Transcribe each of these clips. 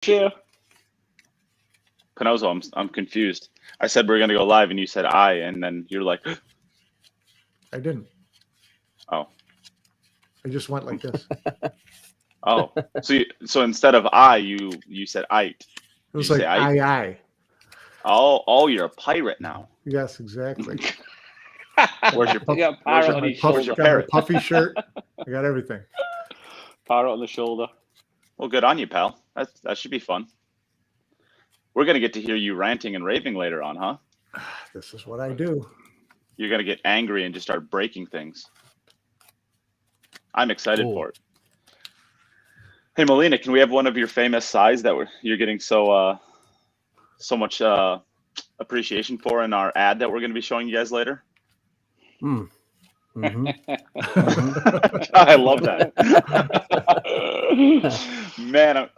share? Panozzo, I'm confused. I said we're gonna go live, and you said I, and then you're like, I didn't. oh, I just went like this. oh. So instead of I, you said I. It was like I. Oh, you're a pirate now. Yes, exactly. Where's your got parrot on his shoulder? Got my puffy shirt. I got everything. Parrot on the shoulder. Well, good on you, pal. That should be fun. We're gonna get to hear you ranting and raving later on, huh? This is what I do. You're gonna get angry and just start breaking things. I'm excited for it. Hey, Molina, can we have one of your famous sighs that you're getting so much appreciation for in our ad that we're going to be showing you guys later? Mm-hmm. I love that. Man,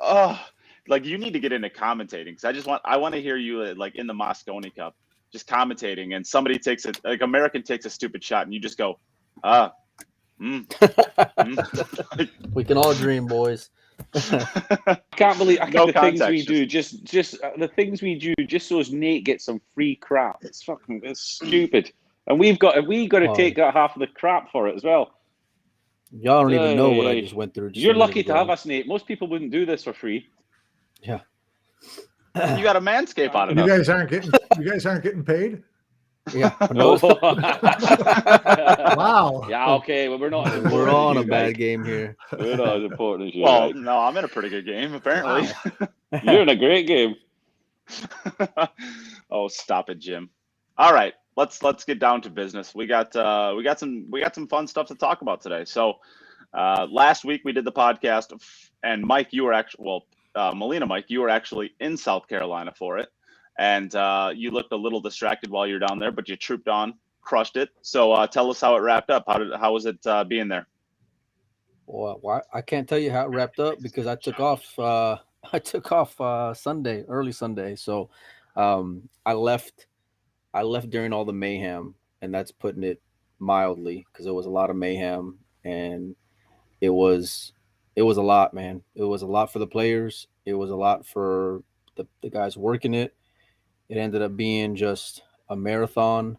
like you need to get into commentating because I want to hear you like in the Moscone Cup just commentating, and somebody takes it like American takes a stupid shot, and you just go, We can all dream, boys. I can't believe the things we do. Just the things we do just so as Neight gets some free crap. It's stupid, and we got to take out half of the crap for it as well. Y'all don't even know what I just went through. You're lucky to have us, Neight. Most people wouldn't do this for free. Yeah. You got a manscape on it. You guys aren't getting paid? Yeah. Wow. Yeah. Okay. Well, we're all on a bad game here. We're not as important as you. Well, no, I'm in a pretty good game apparently. Wow. You're in a great game. Oh, stop it, Jim. All right, let's get down to business. We got some fun stuff to talk about today. So, last week we did the podcast, and Mike, you were actually Molina, Mike, you were actually in South Carolina for it. And you looked a little distracted while you were down there, but you trooped on, crushed it. So tell us how it wrapped up. How was it being there? Well, I can't tell you how it wrapped up because I took off. Sunday, early Sunday. So I left during all the mayhem, and that's putting it mildly because there was a lot of mayhem, and it was a lot, man. It was a lot for the players. It was a lot for the guys working it. It ended up being just a marathon.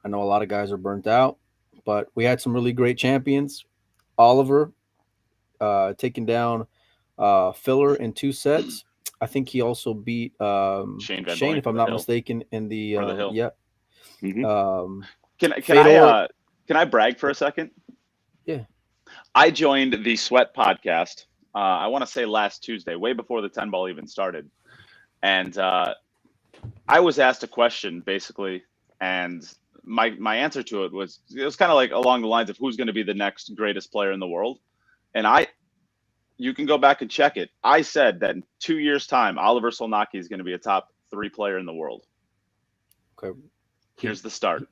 I know a lot of guys are burnt out, but we had some really great champions. Oliver taking down Filler in 2 sets. I think he also beat Shane, if I'm not mistaken, in the Hill. Yeah. Mm-hmm. Can Fedor, I brag for a second? Yeah. I joined the Sweat podcast. I want to say last Tuesday, way before the 10 ball even started, and I was asked a question basically, and my answer to it was kind of like along the lines of who's going to be the next greatest player in the world, and you can go back and check it. I said that in 2 years' time, Oliver Solnacki is going to be a top 3 player in the world. Okay. Here's the start.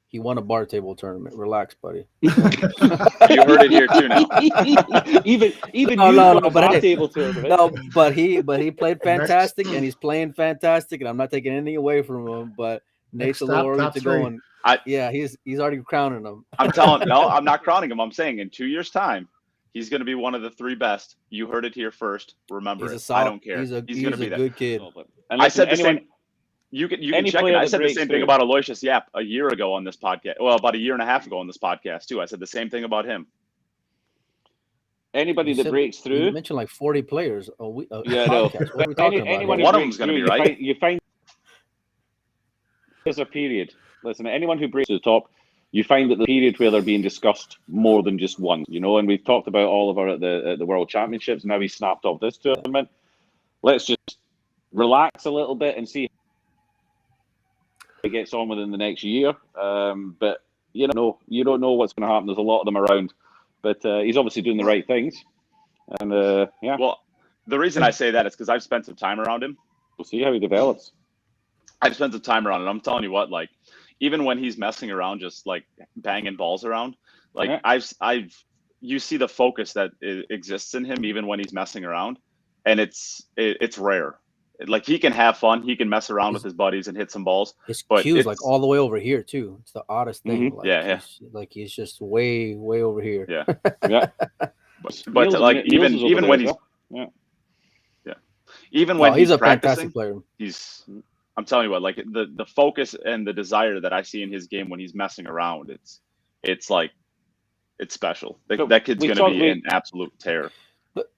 He won a bar table tournament. Relax, buddy. You heard it here too now. even won a bar table tournament. No, but he played fantastic, and he's playing fantastic, and I'm not taking anything away from him. But Neight's a little early to go, and he's already crowning him. I'm not crowning him. I'm saying in 2 years' time, he's going to be one of the 3 best. You heard it here first. Remember it. I don't care. He's going to be a good kid. I said the same. You can check it. I said the same thing about Aloysius Yap a year ago on this podcast. Well, about a year and a half ago on this podcast too. I said the same thing about him. Anybody that breaks through. You mentioned like 40 players. No. What are we talking about? One of them's going to be right. You find there's a period. Listen, anyone who breaks to the top, you find that the period where they're being discussed more than just once. And we've talked about Oliver at the World Championships. Now he's snapped off this tournament. Let's just relax a little bit and see it gets on within the next year, but you don't know what's going to happen. There's a lot of them around, but he's obviously doing the right things, and Well, the reason I say that is because I've spent some time around him. We'll see how he develops. I've spent some time around him. I'm telling you what, like even when he's messing around, just like banging balls around, like you see the focus that exists in him even when he's messing around, and it's rare. Like he can have fun, he can mess around with his buddies and hit some balls. His cue's like all the way over here too. It's the oddest thing. Mm-hmm. Like he's just way over here. Yeah. But like even when he's Even when he's he's a practicing, fantastic player. I'm telling you what, like the focus and the desire that I see in his game when he's messing around, it's like, it's special. That kid's going to be an absolute tear.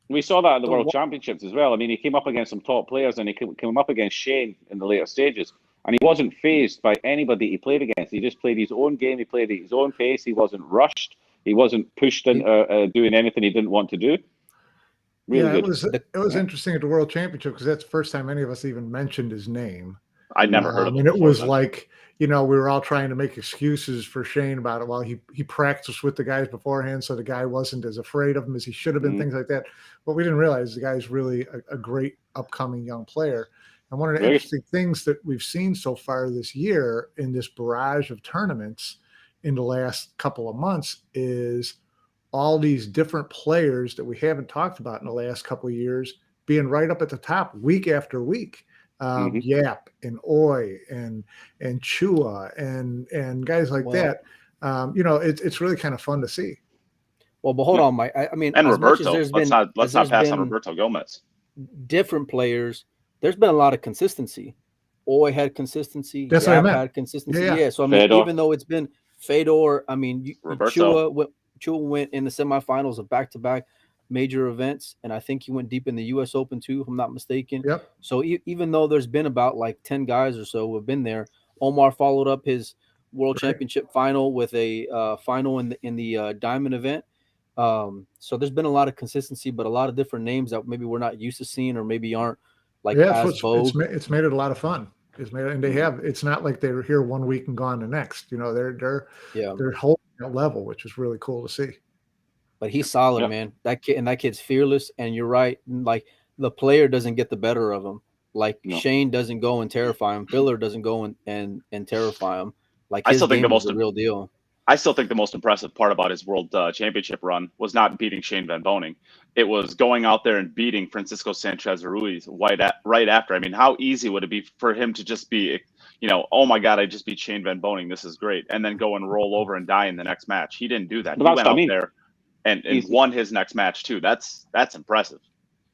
We saw that at the World Championships as well. I mean, he came up against some top players, and he came up against Shane in the later stages, and he wasn't fazed by anybody he played against. He just played his own game. He played at his own pace. He wasn't rushed. He wasn't pushed into doing anything he didn't want to do. Really good. It was interesting at the World Championship because that's the first time any of us even mentioned his name. I'd never heard of him. And it was like, we were all trying to make excuses for Shane about it. Well, he practiced with the guys beforehand, so the guy wasn't as afraid of him as he should have been, things like that. But we didn't realize the guy's really a great upcoming young player. And one of the interesting things that we've seen so far this year in this barrage of tournaments in the last couple of months is all these different players that we haven't talked about in the last couple of years being right up at the top week after week. Yap and Oy and Chua and guys like that. It's really kind of fun to see. Well, but hold on, Mike. I mean, and Roberto. Let's not pass on Roberto Gomez. Different players. There's been a lot of consistency. Oy had consistency. That's Yap what I meant. had consistency. Yeah. So I mean, Fedor. even though it's been Fedor, I mean, Roberto. Chua went in the semifinals of back-to-back major events, and I think he went deep in the U.S. Open too, if I'm not mistaken. Yep. So even though there's been about like 10 guys or so who have been there, Omar followed up his World Championship final with a final in the Diamond event. So there's been a lot of consistency, but a lot of different names that maybe we're not used to seeing, or maybe aren't like as vogue. It's made it a lot of fun. It's not like they were here one week and gone the next. They're holding that level, which is really cool to see. But he's solid, man. That kid's fearless. And you're right. Like the player doesn't get the better of him. Like Shane doesn't go and terrify him. Filler doesn't go and terrify him. Like his game is the real deal. I still think the most impressive part about his World Championship run was not beating Shane Van Boening. It was going out there and beating Francisco Sanchez Ruiz right after. I mean, how easy would it be for him to just be, oh my God, I just beat Shane Van Boening. This is great. And then go and roll over and die in the next match. He didn't do that. He went out there and won his next match too. That's impressive.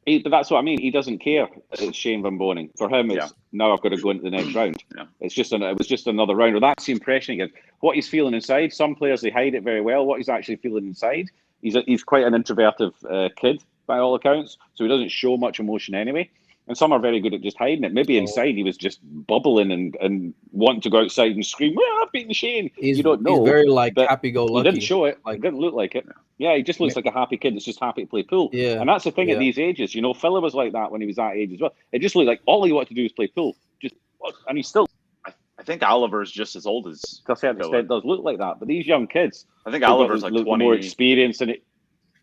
But that's what I mean. He doesn't care. It's Shane Van Boening. For him, it's now I've got to go into the next round. Yeah. It was just another round. Or that's the impression again. What he's feeling inside. Some players, they hide it very well. What he's actually feeling inside. He's quite an introverted kid by all accounts. So he doesn't show much emotion anyway. And some are very good at just hiding it. Maybe inside he was just bubbling and wanting to go outside and scream, "Well, I've beaten Shane." You don't know. He's very happy-go-lucky. He didn't show it. It didn't look like it. Yeah, he just looks like a happy kid that's just happy to play pool. Yeah. And that's the thing at these ages. Filler was like that when he was that age as well. It just looked like all he wanted to do was play pool. And he's still. I think Oliver's just as old as. To a certain extent, does look like that. But these young kids. I think Oliver's like 20. More experience in it.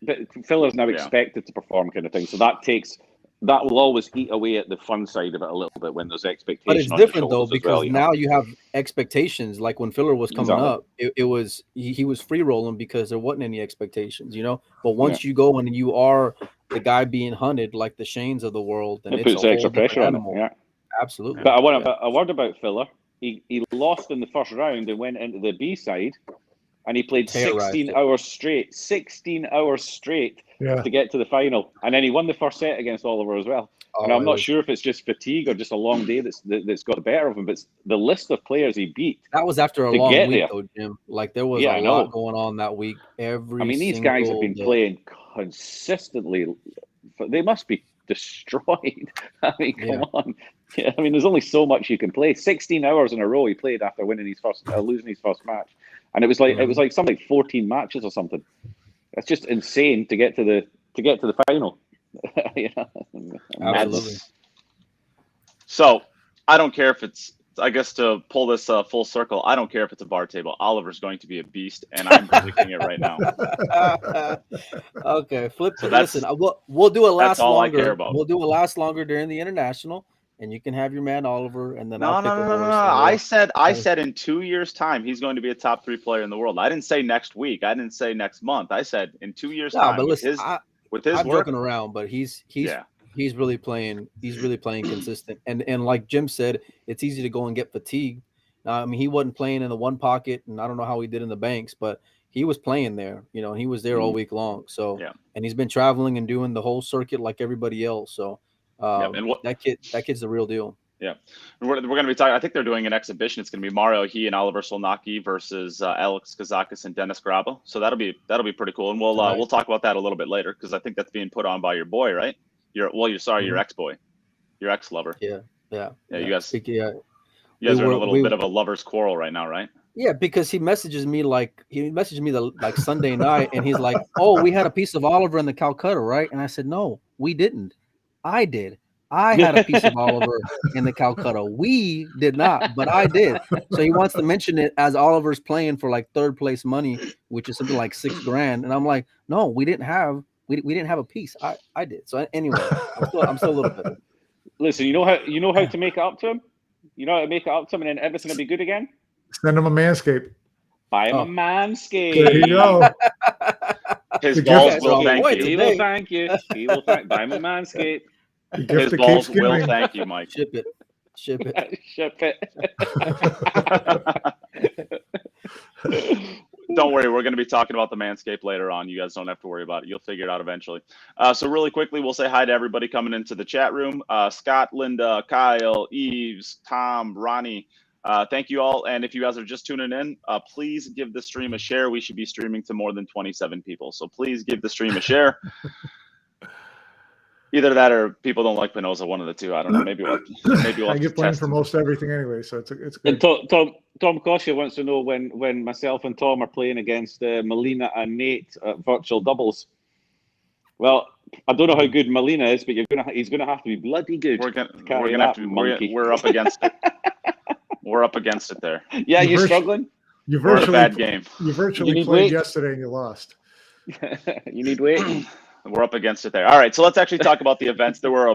But Filler's now expected to perform kind of thing. So that will always eat away at the fun side of it a little bit when there's expectations. But it's different though, because now you have expectations. Like when Filler was coming up, it was he was free rolling because there wasn't any expectations, But once you go and you are the guy being hunted like the Shanes of the world, then it puts extra pressure on him. Yeah, absolutely. But I want a word about Filler. He lost in the first round and went into the B side, and he played 16 hours straight. 16 hours straight. To get to the final, and then he won the first set against Oliver as well. And I'm not sure if it's just fatigue or just a long day that's got the better of him. But it's the list of players he beat. That was after a long week, though, Jim. Like there was a lot going on that week. These guys have been playing consistently. They must be destroyed. I mean, come on. Yeah, I mean, there's only so much you can play. 16 hours in a row he played after winning losing his first match, and it was like something like 14 matches or something. It's just insane to get to the final. Absolutely. So I don't care if it's. I guess to pull this full circle, I don't care if it's a bar table. Oliver's going to be a beast, and I'm predicting it right now. Okay, flip. So listen, we'll do a last all longer. I care about. We'll do a last longer during the international. And you can have your man Oliver, and then no. I said in 2 years' time he's going to be a top 3 player in the world. I didn't say next week. I didn't say next month. I said in 2 years' time. But listen, with his I'm work, joking around, but he's really playing. He's really playing consistent. And like Jim said, it's easy to go and get fatigued. I mean, he wasn't playing in the one pocket, and I don't know how he did in the banks, but he was playing there. And he was there all week long. So and he's been traveling and doing the whole circuit like everybody else. So. And that kid's the real deal. Yeah, we're going to be talking. I think they're doing an exhibition. It's going to be Mario He and Oliver Solnacki versus Alex Kazakis and Dennis Graba. So that'll be pretty cool. And we'll talk about that a little bit later because I think that's being put on by your boy, right? Your ex-boy, your ex-lover. Yeah. You guys. Yeah. You guys are in a little bit of a lover's quarrel right now, right? Yeah, because he messaged me like Sunday night, and he's like, "Oh, we had a piece of Oliver in the Calcutta, right?" And I said, "No, we didn't. I did. I had a piece of Oliver in the Calcutta. We did not, but I did." So he wants to mention it as Oliver's playing for like third place money, which is something like $6,000. And I'm like, "No, we didn't have a piece. I did." So anyway, I'm still a little bit. Listen, you know how to make it up to him. You know how to make it up to him, and then everything will be good again. Send him a Manscaped. Buy him a Manscaped. There you go. His balls will thank you. He will thank you. He will thank. Buy him a Manscaped. His balls will thank you, Mike. Ship it. Ship it. Don't worry, we're going to be talking about the Manscaped later on. You guys don't have to worry about it. You'll figure it out eventually. So really quickly, we'll say hi to everybody coming into the chat room. Scott, Linda, Kyle, Eves, Tom, Ronnie. Thank you all. And if you guys are just tuning in, please give the stream a share. We should be streaming to more than 27 people. So please give the stream a share. Either that or people don't like Panozzo, one of the two. I don't know. Maybe we'll I get blamed for most everything anyway, so it's good. And Tom Kosher wants to know when myself and Tom are playing against Molina and Neight at virtual doubles. Well, I don't know how good Molina is, but he's gonna have to be bloody good. We're up against it. We're up against it there. Yeah, you're struggling. We're in a bad game. You virtually played yesterday and you lost. You need weight. We're up against it there. All right, so let's actually talk about the events. There were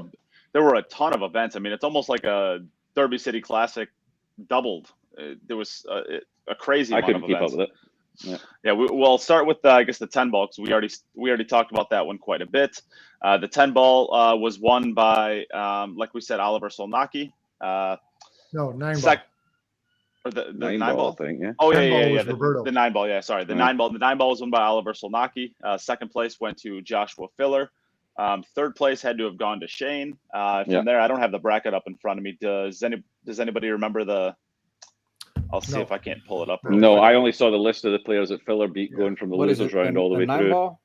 a ton of events. I mean, it's almost like a Derby City Classic doubled. There was a crazy amount of events. I couldn't keep up with it. Yeah. We'll start with I guess the 10 ball because we already talked about that one quite a bit. The 10 ball was won by like we said, Oliver Solnacki. No, 9 ball. Or the 9 ball thing, yeah. Oh, yeah. The 9 ball, yeah. Sorry, the 9 ball. The 9 ball was won by Oliver Solnacki. Second place went to Joshua Filler. Third place had to have gone to Shane. From there, I don't have the bracket up in front of me. Does anybody remember the? I'll see if I can't pull it up. No, I only saw the list of the players that Filler beat going from the losers round all the way 9 through. Ball?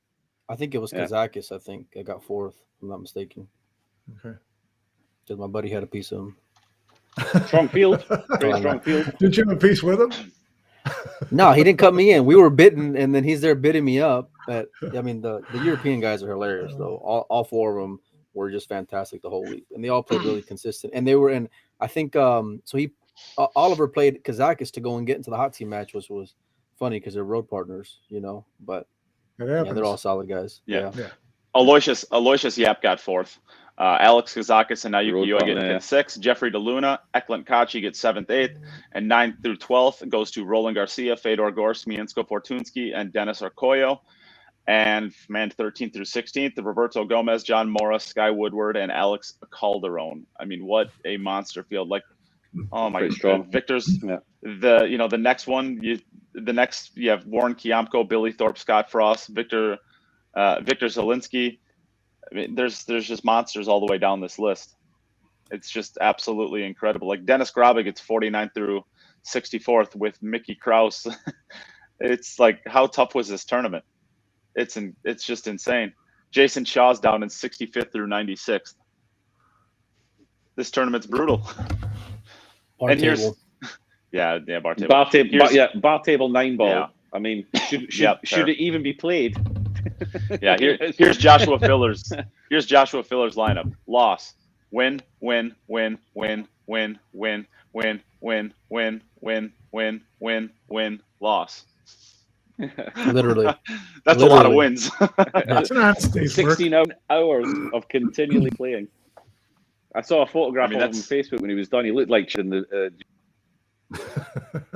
I think it was Kazakis. I think I got 4th, if I'm not mistaken. Okay. Because my buddy had a piece of him. Strong field. Very strong field. Did you have a piece with him? No, he didn't cut me in. We were bidding, and then he's there bidding me up. But I mean, the European guys are hilarious, though. All 4 of them were just fantastic the whole week, and they all played really consistent. And they were in. I think Oliver played Kazakis to go and get into the hot team match, which was funny because they're road partners, But they're all solid guys. Yeah. Aloysius Yap got 4th. Alex Kazakis and Nayuki Yoy get 5th, 6th. Jeffrey DeLuna, Eklund Kachi gets 7th, 8th, and 9th through 12th goes to Roland Garcia, Fedor Gorst, Miensko Fortunsky, and Dennis Arcoyo. And 13th through 16th, Roberto Gomez, John Morris, Sky Woodward, and Alex Calderon. I mean, what a monster field! Like, oh my God, Victor's the next one. You have Warren Kiamko, Billy Thorpe, Scott Frost, Victor Zielinski. I mean, there's just monsters all the way down this list. It's just absolutely incredible. Like Dennis Graba gets 49th through 64th with Mickey Krause. It's like, how tough was this tournament? It's just insane. Jason Shaw's down in 65th through 96th. This tournament's brutal. Bar table. Bar table. Bar table 9 ball. Yeah. I mean, should it even be played? Yeah, here's Joshua Filler's. Here's Joshua Filler's lineup. Loss. Win. Win. Win. Win. Win. Win. Win. Win. Win. Win. Win. Win. Win. Loss. Literally. That's a lot of wins. That's not 16 hours of continually playing. I saw a photograph of him on Facebook when he was done. He looked like in the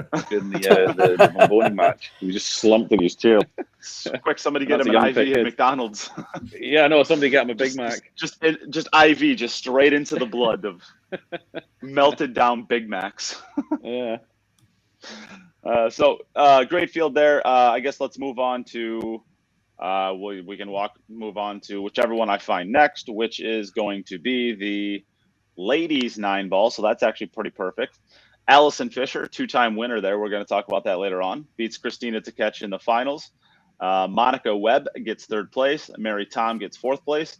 Bomboni match. He was just slumped in his chair. Quick, somebody get him an IV at McDonald's. Yeah, no, somebody get him a Big Mac. Just IV, just straight into the blood of melted down Big Macs. Yeah. So great field there. I guess let's move on to We can move on to whichever one I find next, which is going to be the ladies 9-ball. So that's actually pretty perfect. Allison Fisher, 2-time winner there. We're going to talk about that later on. Beats Christina Tkach in the finals. Monica Webb gets 3rd place. Mary Tom gets 4th place.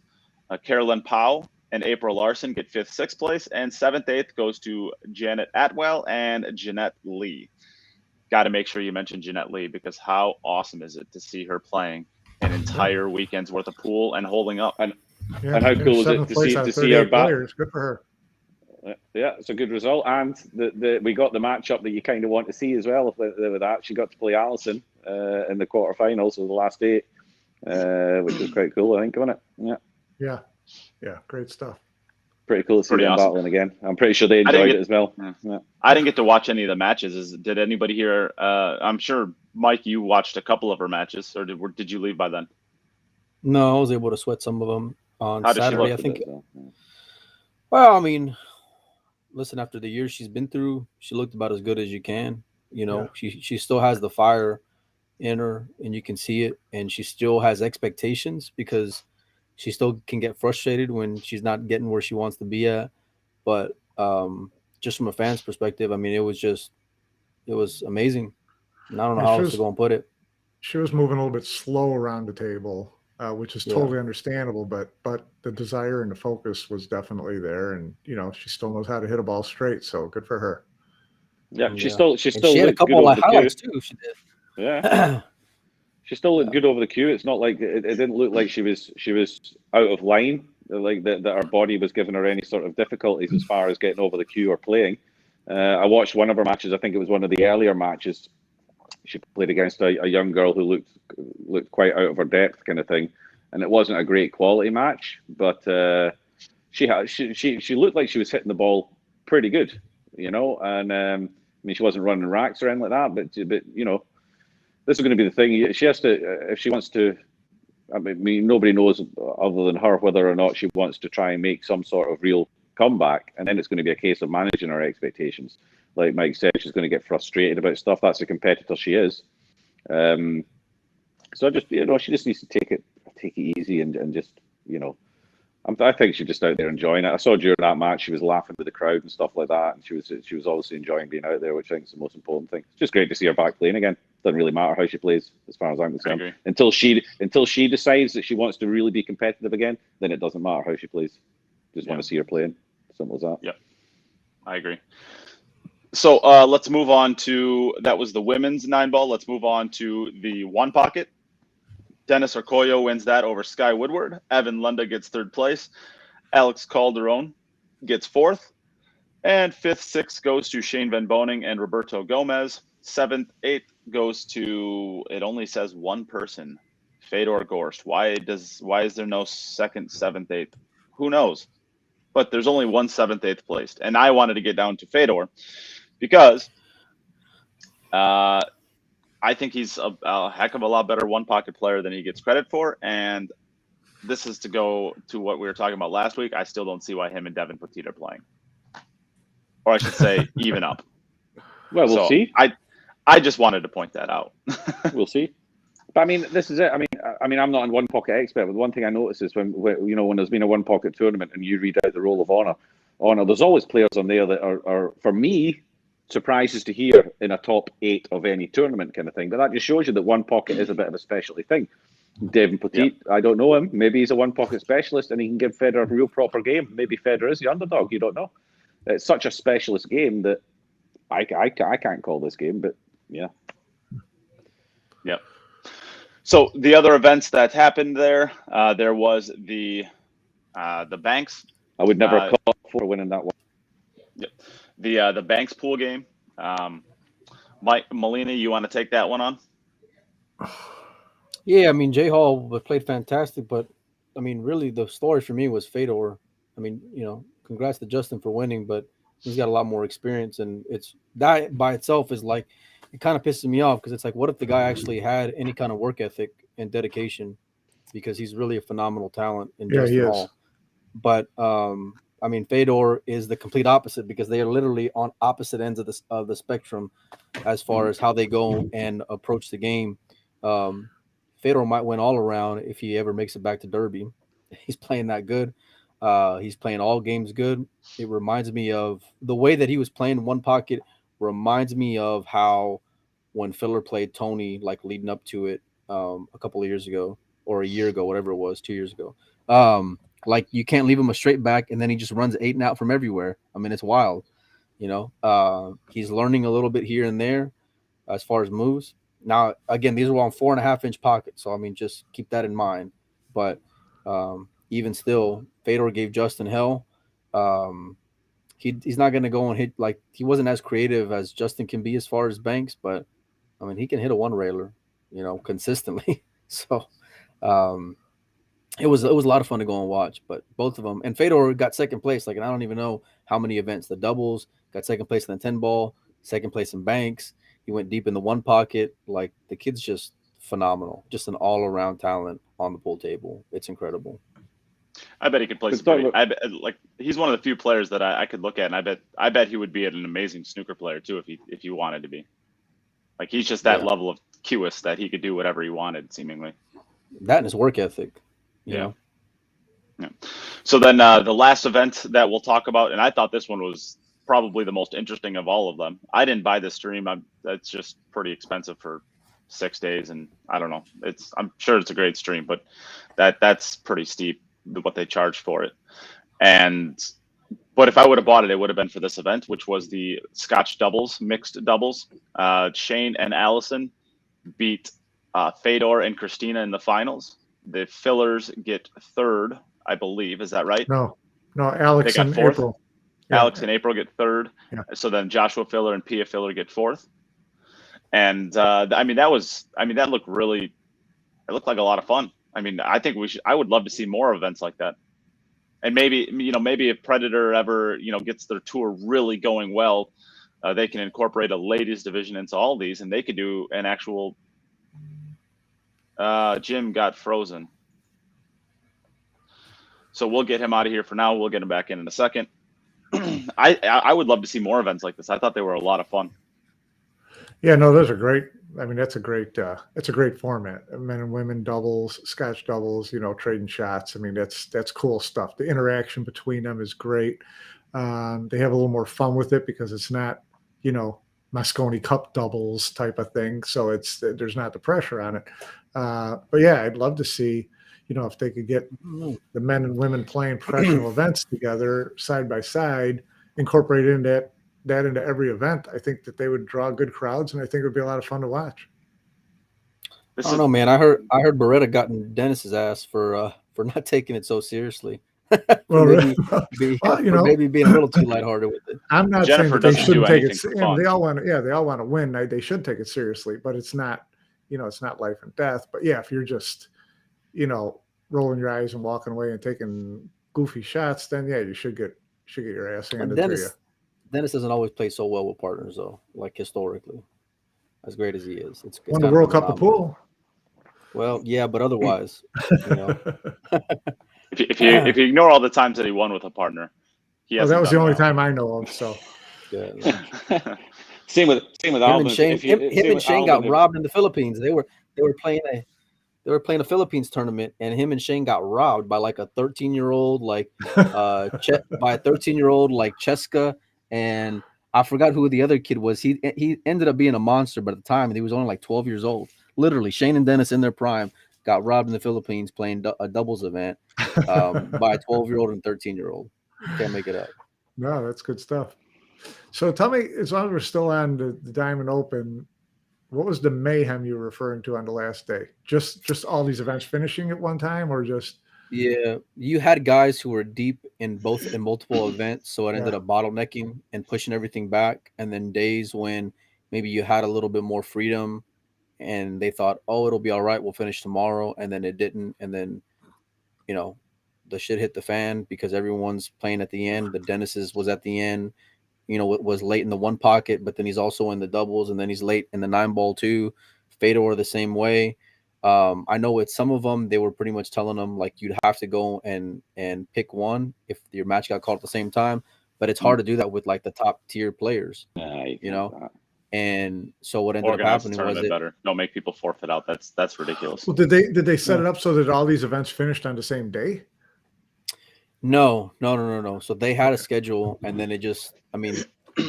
Carolyn Powell and April Larson get 5th, 6th place. And 7th, 8th goes to Janet Atwell and Jeanette Lee. Got to make sure you mention Jeanette Lee, because how awesome is it to see her playing an entire weekend's worth of pool and holding up? And how cool is it to see her back? It's good for her. Yeah, it's a good result, and we got the matchup that you kind of want to see as well with that. She got to play Allison in the quarterfinals, so the last 8, which was quite cool, I think, wasn't it? Yeah, great stuff. Pretty cool to see them battling again. I'm pretty sure they enjoyed it as well. Yeah. I didn't get to watch any of the matches. Did anybody here? I'm sure, Mike, you watched a couple of her matches, or did you leave by then? No, I was able to sweat some of them on Saturday, I think. Yeah. Well, I mean, listen, after the years she's been through, she looked about as good as you can. You know, she still has the fire in her, and you can see it, and she still has expectations, because she still can get frustrated when she's not getting where she wants to be at. But just from a fan's perspective, I mean, it was amazing. And I don't know how else to go and put it. She was moving a little bit slow around the table, which is totally understandable, but the desire and the focus was definitely there. And, you know, she still knows how to hit a ball straight. So good for her. Yeah, she still had a couple of highlights too. She did. Yeah. She still looked good over the cue. It's not like it didn't look like she was out of line, like that her body was giving her any sort of difficulties as far as getting over the cue or playing. I watched one of her matches. I think it was one of the earlier matches. She played against a young girl who looked quite out of her depth, kind of thing, and it wasn't a great quality match. But she looked like she was hitting the ball pretty good, you know. And I mean, she wasn't running racks or anything like that, but you know. This is going to be the thing. She has to, if she wants to. I mean, nobody knows other than her whether or not she wants to try and make some sort of real comeback, and then it's going to be a case of managing her expectations. Like Mike said, she's going to get frustrated about stuff. That's the competitor she is. So just, you know, she just needs to take it easy and just, you know. I think she's just out there enjoying it. I saw during that match she was laughing with the crowd and stuff like that, and she was obviously enjoying being out there, which I think is the most important thing. It's just great to see her back playing again. Doesn't really matter how she plays, as far as I'm concerned. Until she decides that she wants to really be competitive again, then it doesn't matter how she plays. Just want to see her playing. Simple as that. Yep, I agree. So let's move on to, that was the women's 9-ball. Let's move on to the 1 pocket. Dennis Arcoyo wins that over Sky Woodward. Evan Lunda gets 3rd place. Alex Calderon gets 4th. And 5th, 6th goes to Shane Van Boning and Roberto Gomez. 7th, 8th goes to, it only says one person, Fedor Gorst. Why is there no 2nd, 7th, 8th? Who knows? But there's only one 7th, 8th placed. And I wanted to get down to Fedor because I think he's a heck of a lot better 1 pocket player than he gets credit for. And this is to go to what we were talking about last week. I still don't see why him and Devin Petit are playing. Or I should say, even up. Well, we'll see. I just wanted to point that out. We'll see. But I mean, this is it. I mean, I'm not a 1 pocket expert, but one thing I notice is when there's been a 1 pocket tournament and you read out the Roll of Honor, there's always players on there that are for me, surprises to hear in a top 8 of any tournament kind of thing. But that just shows you that 1 pocket is a bit of a specialty thing. Devin Petit, I don't know him. Maybe he's a 1 pocket specialist and he can give Fedor a real proper game. Maybe Fedor is the underdog. You don't know. It's such a specialist game that I can't call this game, but yeah. Yep. So the other events that happened there was the Banks. I would never call for winning that one. Yep. The Banks pool game. Mike Molina, you want to take that one on? Yeah, I mean, Jay Hall played fantastic, but I mean, really, the story for me was Fedor. I mean, congrats to Justin for winning, but he's got a lot more experience, and it's that by itself is like, it kind of pisses me off because it's like, what if the guy actually had any kind of work ethic and dedication? Because he's really a phenomenal talent in Justin Hall. But I mean, Fedor is the complete opposite because they are literally on opposite ends of the spectrum as far as how they go and approach the game. Fedor Fedor might win all around if he ever makes it back to Derby. He's playing that good. He's playing all games good. It reminds me of the way that he was playing one pocket. Reminds me of how when Filler played Tony, like leading up to it, a couple of years ago or a year ago, whatever it was, 2 years ago. Like you can't leave him a straight back, and then he just runs 8 and out from everywhere. I mean, it's wild. He's learning a little bit here and there as far as moves. Now, again, these are all on 4.5-inch pockets, so I mean, just keep that in mind. But even still, Fedor gave Justin hell. He's not going to go and hit, like, he wasn't as creative as Justin can be as far as Banks, but I mean, he can hit a one railer, consistently. So it was a lot of fun to go and watch. But both of them, and Fedor got second place. Like, and I don't even know how many events. The doubles, got second place in the 10 ball, second place in Banks. He went deep in the one pocket. Like, the kid's just phenomenal, just an all around talent on the pool table. It's incredible. I bet he could play he's one of the few players that I could look at, and I bet he would be an amazing snooker player too if he wanted to be. Like, he's just that level of cuous that he could do whatever he wanted, seemingly. That and his work ethic. Yeah. So then the last event that we'll talk about, and I thought this one was probably the most interesting of all of them. I didn't buy this stream. That's just pretty expensive for 6 days, and I don't know. I'm sure it's a great stream, but that's pretty steep, what they charge for it. But if I would have bought it, it would have been for this event, which was the Scotch doubles, mixed doubles. Shane and Allison beat Fedor and Christina in the finals. The fillers get third, I believe. Is that right? No, Alex they got and fourth. April. Alex and April get third. Yeah. So then Joshua Filler and Pia Filler get fourth. And that looked really, it looked like a lot of fun. I mean, I think I would love to see more events like that. And maybe if Predator ever, gets their tour really going well, they can incorporate a ladies division into all these, and they could do an actual, Jim got frozen. So we'll get him out of here for now. We'll get him back in a second. I would love to see more events like this. I thought they were a lot of fun. Yeah, no, those are great. I mean, that's a great format. Men and women doubles, Scotch doubles, trading shots. I mean, that's cool stuff. The interaction between them is great. They have a little more fun with it because it's not, Mosconi Cup doubles type of thing. So there's not the pressure on it. But yeah, I'd love to see, if they could get the men and women playing professional events together side by side, incorporate into that into every event. I think that they would draw good crowds, and I think it would be a lot of fun to watch. I don't know, man. I heard Beretta got in Dennis's ass for not taking it so seriously. Maybe being a little too lighthearted with it. I'm not Jennifer saying that they shouldn't take it. And they all want to win. They should take it seriously, but it's not, it's not life and death. But yeah, if you're just, rolling your eyes and walking away and taking goofy shots, then yeah, you should get your ass handed to you. Dennis doesn't always play so well with partners, though. Like historically, as great as he is, it's won the World Cup of pool. Well, yeah, but otherwise, if you ignore all the times that he won with a partner, that was the only time I know of. So, yeah. Same with Alvin. Him and Shane got robbed in the Philippines. They were playing a Philippines tournament, and him and Shane got robbed by like a 13-year-old, like by a 13-year-old like Cheska. And I forgot who the other kid was. He ended up being a monster, but at the time he was only like 12 years old. Literally, Shane and Dennis in their prime got robbed in the Philippines playing a doubles event by a 12-year-old and 13-year-old. Can't make it up. No, that's good stuff. So tell me, as long as we're still on the Diamond Open, what was the mayhem you were referring to on the last day? Just all these events finishing at one time, or just? Yeah, you had guys who were deep in multiple events, so it ended up bottlenecking and pushing everything back. And then days when maybe you had a little bit more freedom, and they thought, "Oh, it'll be all right. We'll finish tomorrow," and then it didn't. And then, the shit hit the fan because everyone's playing at the end. The Dennis's was at the end. Was late in the one pocket, but then he's also in the doubles, and then he's late in the 9-ball too. Fedor the same way. I know with some of them, they were pretty much telling them like you'd have to go and pick one if your match got called at the same time. But it's hard to do that with like the top tier players, and And so what ended up Organize the happening was tournament better. Don't make people forfeit out. That's ridiculous. Well, did they set it up so that all these events finished on the same day? No. So they had a schedule, and then it just, I mean,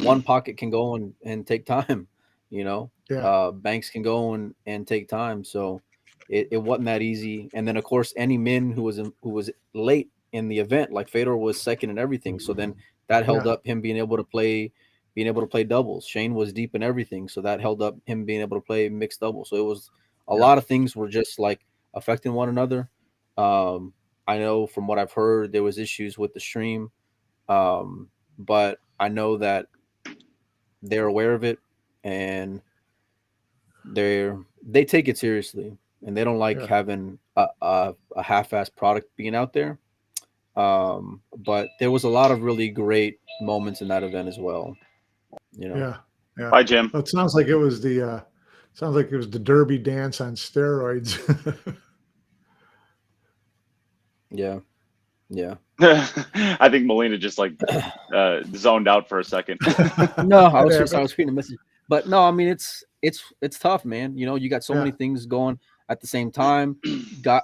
one pocket can go and take time, you know. Yeah. Banks can go and take time. So it wasn't that easy. And then of course any min who was late in the event, like Fedor was second and everything. So then that held up him being able to play doubles. Shane was deep in everything, so that held up him being able to play mixed doubles. So it was a lot of things were just like affecting one another. I know from what I've heard there was issues with the stream, but I know that they're aware of it and they take it seriously, and they don't like having a half-assed product being out there. But there was a lot of really great moments in that event as well. You know. Yeah. Bye, Jim. Well, it sounds like it was the Derby dance on steroids. Yeah. I think Molina just like zoned out for a second. No, I was reading a message, but no, I mean it's tough, man. You know, you got so many things going at the same time.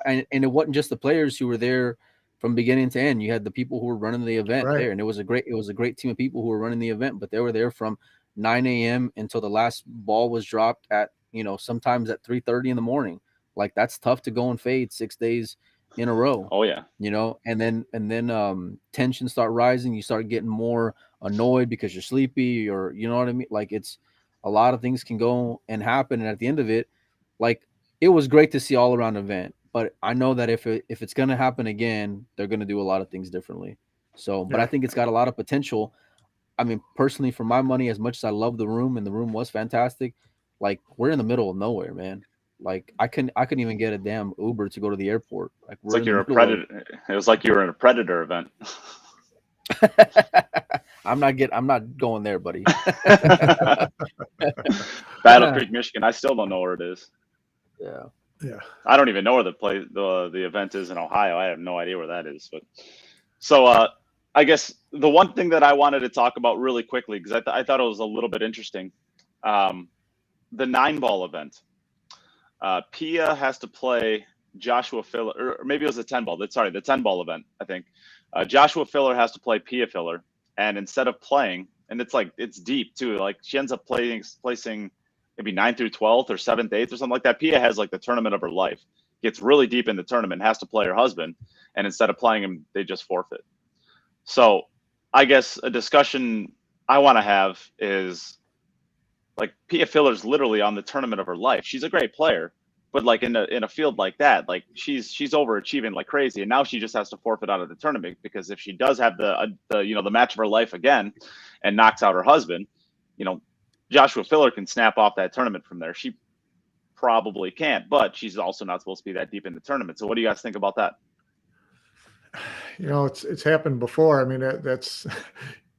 And it wasn't just the players who were there from beginning to end. You had the people who were running the event there, and it was a great team of people who were running the event. But they were there from 9 a.m. until the last ball was dropped at, you know, sometimes at 3:30 in the morning. Like, that's tough to go and fade 6 days in a row. Oh yeah. You know, and then tensions start rising. You start getting more annoyed because you're sleepy, or you know what I mean? Like, it's a lot of things can go and happen. And at the end of it, like, it was great to see all around event, but I know that if it's going to happen again, they're going to do a lot of things differently. So, but I think it's got a lot of potential. I mean, personally, for my money, as much as I love the room and the room was fantastic, like, we're in the middle of nowhere, man. Like, I couldn't even get a damn Uber to go to the airport. Like, it's like you're a predator. It was like you were in a Predator event. I'm not going there, buddy. Battle Creek, Michigan. I still don't know where it is. Yeah. I don't even know where the event is in Ohio. I have no idea where that is. But so I guess the one thing that I wanted to talk about really quickly, because I thought it was a little bit interesting, the 9-ball event. Pia has to play Joshua Filler, or maybe it was a 10-ball. The 10-ball event, I think. Joshua Filler has to play Pia Filler, and instead of playing, and it's deep too. Like, she ends up placing maybe 9th through 12th or 7th, 8th or something like that. Pia has like the tournament of her life. Gets really deep in the tournament, has to play her husband, and instead of playing him, they just forfeit. So I guess a discussion I want to have is, like, Pia Filler's literally on the tournament of her life. She's a great player, but like in a field like that, like she's overachieving like crazy, and now she just has to forfeit out of the tournament, because if she does have the match of her life again and knocks out her husband, you know, Joshua Filler can snap off that tournament from there. She probably can't, but she's also not supposed to be that deep in the tournament. So what do you guys think about that? You know, it's happened before. I mean,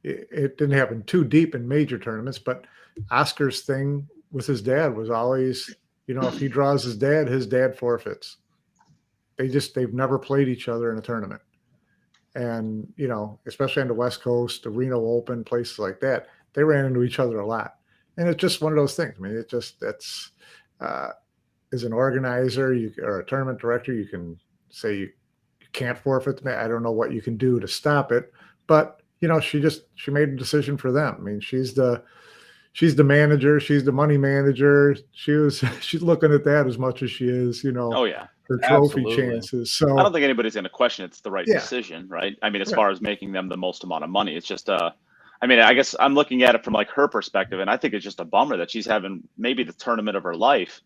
it didn't happen too deep in major tournaments, but Oscar's thing with his dad was always, you know, if he draws his dad forfeits. They've never played each other in a tournament. And, you know, especially on the West Coast, the Reno Open, places like that, they ran into each other a lot. And it's just one of those things. I mean, that's as an organizer, or a tournament director, you can say you can't forfeit. I don't know what you can do to stop it, but, you know, she made a decision for them. I mean, she's the manager, she's the money manager. She's looking at that as much as she is, you know, her trophy chances. So I don't think anybody's going to question it's the right decision, right? I mean, as far as making them the most amount of money, it's just I mean, I guess I'm looking at it from like her perspective, and I think it's just a bummer that she's having maybe the tournament of her life,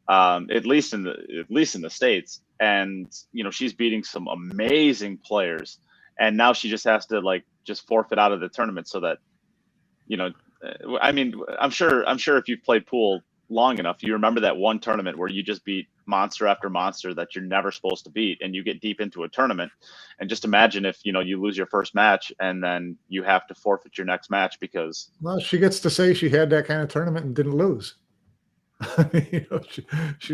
at least in the States, and, you know, she's beating some amazing players, and now she just has to like just forfeit out of the tournament so that, you know, I mean, I'm sure if you've played pool long enough, you remember that one tournament where you just beat monster after monster that you're never supposed to beat, and you get deep into a tournament. And just imagine if, you know, you lose your first match and then you have to forfeit your next match because. Well, she gets to say she had that kind of tournament and didn't lose. You know,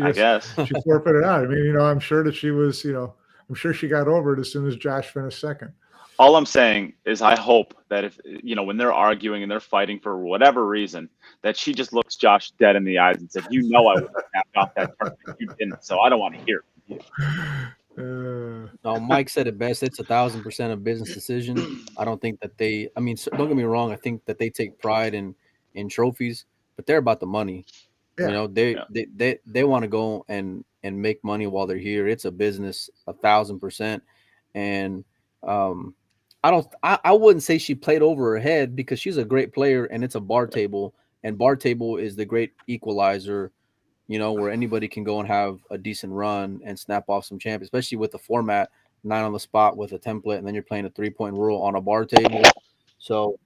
I guess she forfeited out. I mean, you know, I'm sure that she was, you know, I'm sure she got over it as soon as Josh finished second. All I'm saying is I hope that if, when they're arguing and they're fighting for whatever reason, that she just looks Josh dead in the eyes and said, I would have snapped off that tournament. You didn't, so I don't want to hear it. No, Mike said it best. It's 1,000% a business decision. I don't think that don't get me wrong. I think that they take pride in trophies, but they're about the money. Yeah. They want to go and make money while they're here. It's a business, 1,000%. And I wouldn't say she played over her head, because she's a great player and it's a bar table, and bar table is the great equalizer, where anybody can go and have a decent run and snap off some champions, especially with the format, 9 on the spot with a template, and then you're playing a 3-point rule on a bar table. So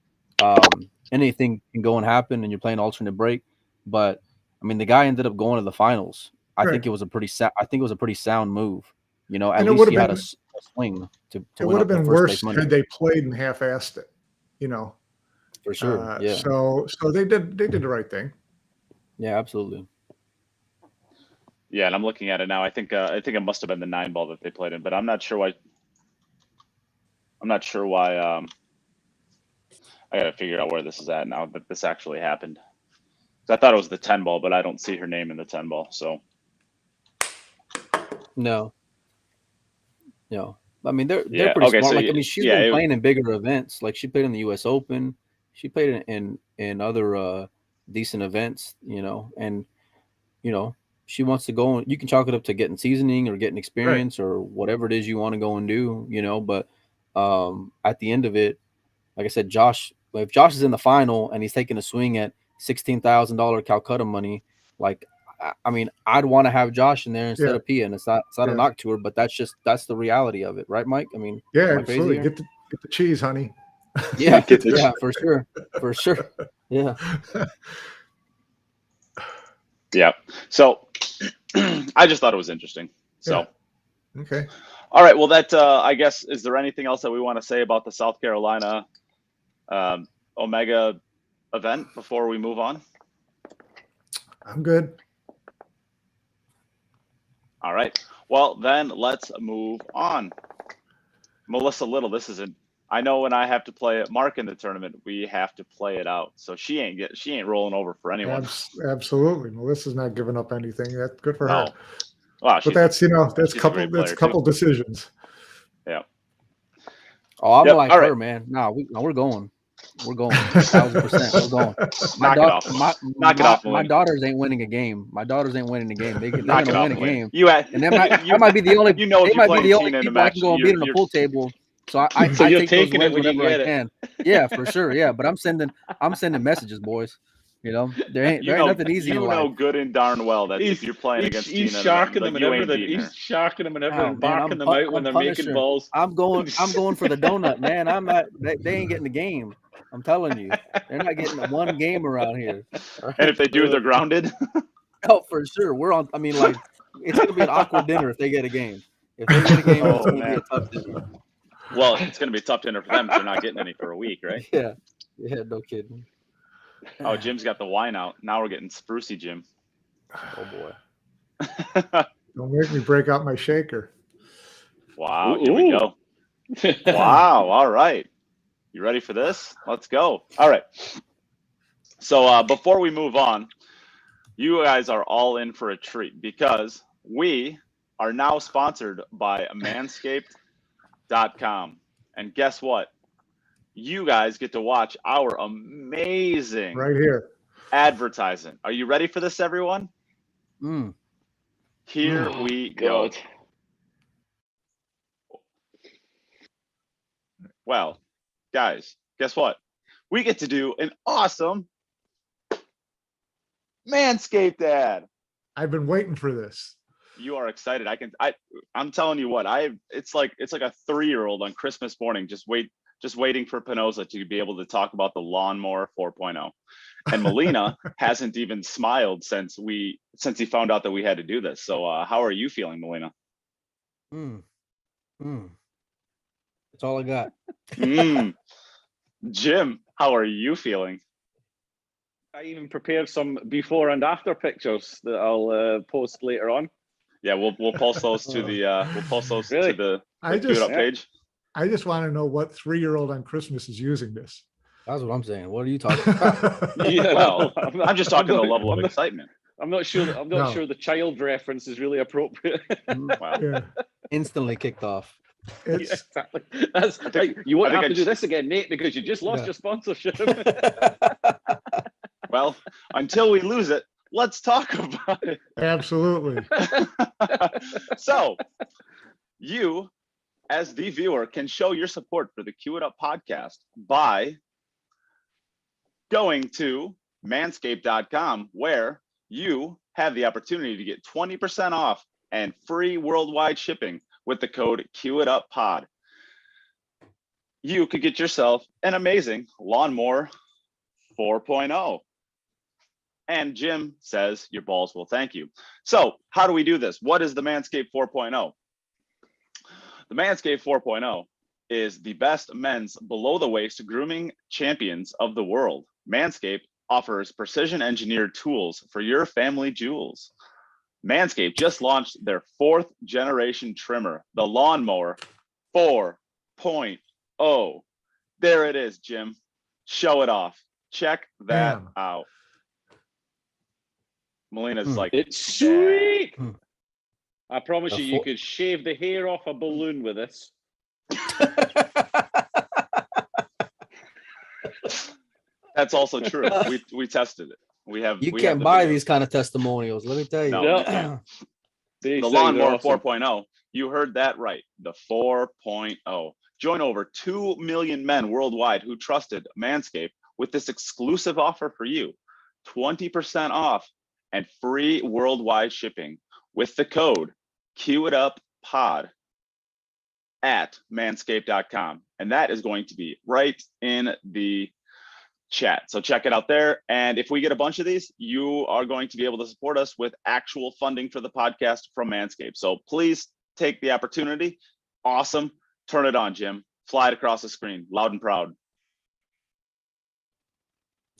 anything can go and happen, and you're playing alternate break. But I mean, the guy ended up going to the finals. I think it was a pretty sound move. At least he had a swing to it win would have been worse money. had they played and half-assed it. For sure. Yeah. So they did the right thing. Yeah, absolutely. Yeah, and I'm looking at it now. I think it must have been the 9 ball that they played in, but I'm not sure why. I got to figure out where this is at now that this actually happened. I thought it was the 10 ball, but I don't see her name in the 10 ball. So no. I mean, they're pretty smart. So she's been playing in bigger events. Like, she played in the U.S. Open. She played in other decent events. And she wants to go. You can chalk it up to getting seasoning or getting experience or whatever it is you want to go and do. But at the end of it, like I said, if Josh is in the final and he's taking a swing at $16,000 Calcutta money, like, I mean, I'd want to have Josh in there instead of Pia, and it's not a knock to her, but that's the reality of it, right, Mike? I mean, absolutely. Get the cheese, honey. Yeah, for sure, yeah. Yeah. So I just thought it was interesting. So okay. All right. Well, that I guess, is there anything else that we want to say about the South Carolina Omega event before we move on? I'm good. All right. Well, then let's move on. Melissa Little, I know when I have to play Mark in the tournament, we have to play it out. So she ain't rolling over for anyone. Absolutely. Melissa's not giving up anything. That's good for her. Wow, but that's a couple decisions. Yeah. Oh, I'm like her, man. No, we're going. We're going 1,000%. We're going. Knock it off. My daughters ain't winning a game. My daughters ain't winning a game. They're gonna win a game. And that might be the only. They might be the only people I can go and beat on the pool table. So I take those wins whenever I can. Yeah, for sure. Yeah, but I'm sending messages, boys. There ain't nothing easy in life. You know good and darn well that if you're playing against Tina, he's sharking them and everything. He's sharking them and everything, barking them out when they're making balls. I'm going for the donut, man. I'm not. They ain't getting the game. I'm telling you, they're not getting one game around here. Right? And if they do, they're grounded. Oh, for sure. We're on. I mean, like, it's gonna be an awkward dinner if they get a game. If they get a game, it's gonna be a tough dinner. Well, it's gonna be a tough dinner for them if they're not getting any for a week, right? Yeah. No kidding. Oh, Jim's got the wine out. Now we're getting sprucey, Jim. Oh boy! Don't make me break out my shaker. Wow! Here we go. Wow! All right. You ready for this? Let's go. All right. So before we move on, you guys are all in for a treat because we are now sponsored by Manscaped.com. And guess what? You guys get to watch our amazing right here advertising. Are you ready for this, everyone? Here we go. Well, guys, guess what? We get to do an awesome Manscaped ad. I've been waiting for this. You are excited. I'm telling you what, it's like a 3-year-old on Christmas morning, just waiting for Panozzo to be able to talk about the Lawnmower 4.0. And Molina hasn't even smiled since he found out that we had to do this. So how are you feeling, Molina? That's all I got. Jim, how are you feeling? I even prepared some before and after pictures that I'll post later on. Yeah, we'll post those to the to the page. I just want to know what 3-year-old on Christmas is using this. That's what I'm saying. What are you talking about? Yeah, Well, I'm just talking the not- level I'm of not- excitement. I'm not sure. I'm not No. sure the child reference is really appropriate. Wow. Yeah, Instantly kicked off. Yeah, it's exactly. That's think- like, you won't I think have I to do this again, Nate, because you just lost Yeah. your sponsorship. Well, until we lose it, let's talk about it. absolutely. So, you, as the viewer, can show your support for the Cue It Up podcast by going to manscaped.com, where you have the opportunity to get 20% off and free worldwide shipping with the code CueItUpPod. You could get yourself an amazing lawnmower 4.0. And Jim says your balls will thank you. So how do we do this? What is the Manscaped 4.0? The Manscaped 4.0 is the best men's below the waist grooming champions of the world. Manscaped offers precision engineered tools for your family jewels. Manscaped just launched their 4th generation trimmer, the Lawnmower 4.0. There it is, Jim. Show it off. Check that Damn. out. Molina's Hmm. like, It's sweet. Hmm. I promise The you, you fo- could shave the hair off a balloon with this. that's also true. We tested it. We have You we have can't the buy videos. these kind of testimonials. Let me tell you. No, you can't. They The say they're Lawnmower awesome. 4.0. You heard that right. The 4.0. Join over 2 million men worldwide who trusted Manscaped with this exclusive offer for you. 20% off and free worldwide shipping with the code CueItUpPod at manscaped.com. And that is going to be right in the chat. So check it out there. And if we get a bunch of these, you are going to be able to support us with actual funding for the podcast from Manscaped. So please take the opportunity. Awesome. Turn it on, Jim. Fly it across the screen, loud and proud.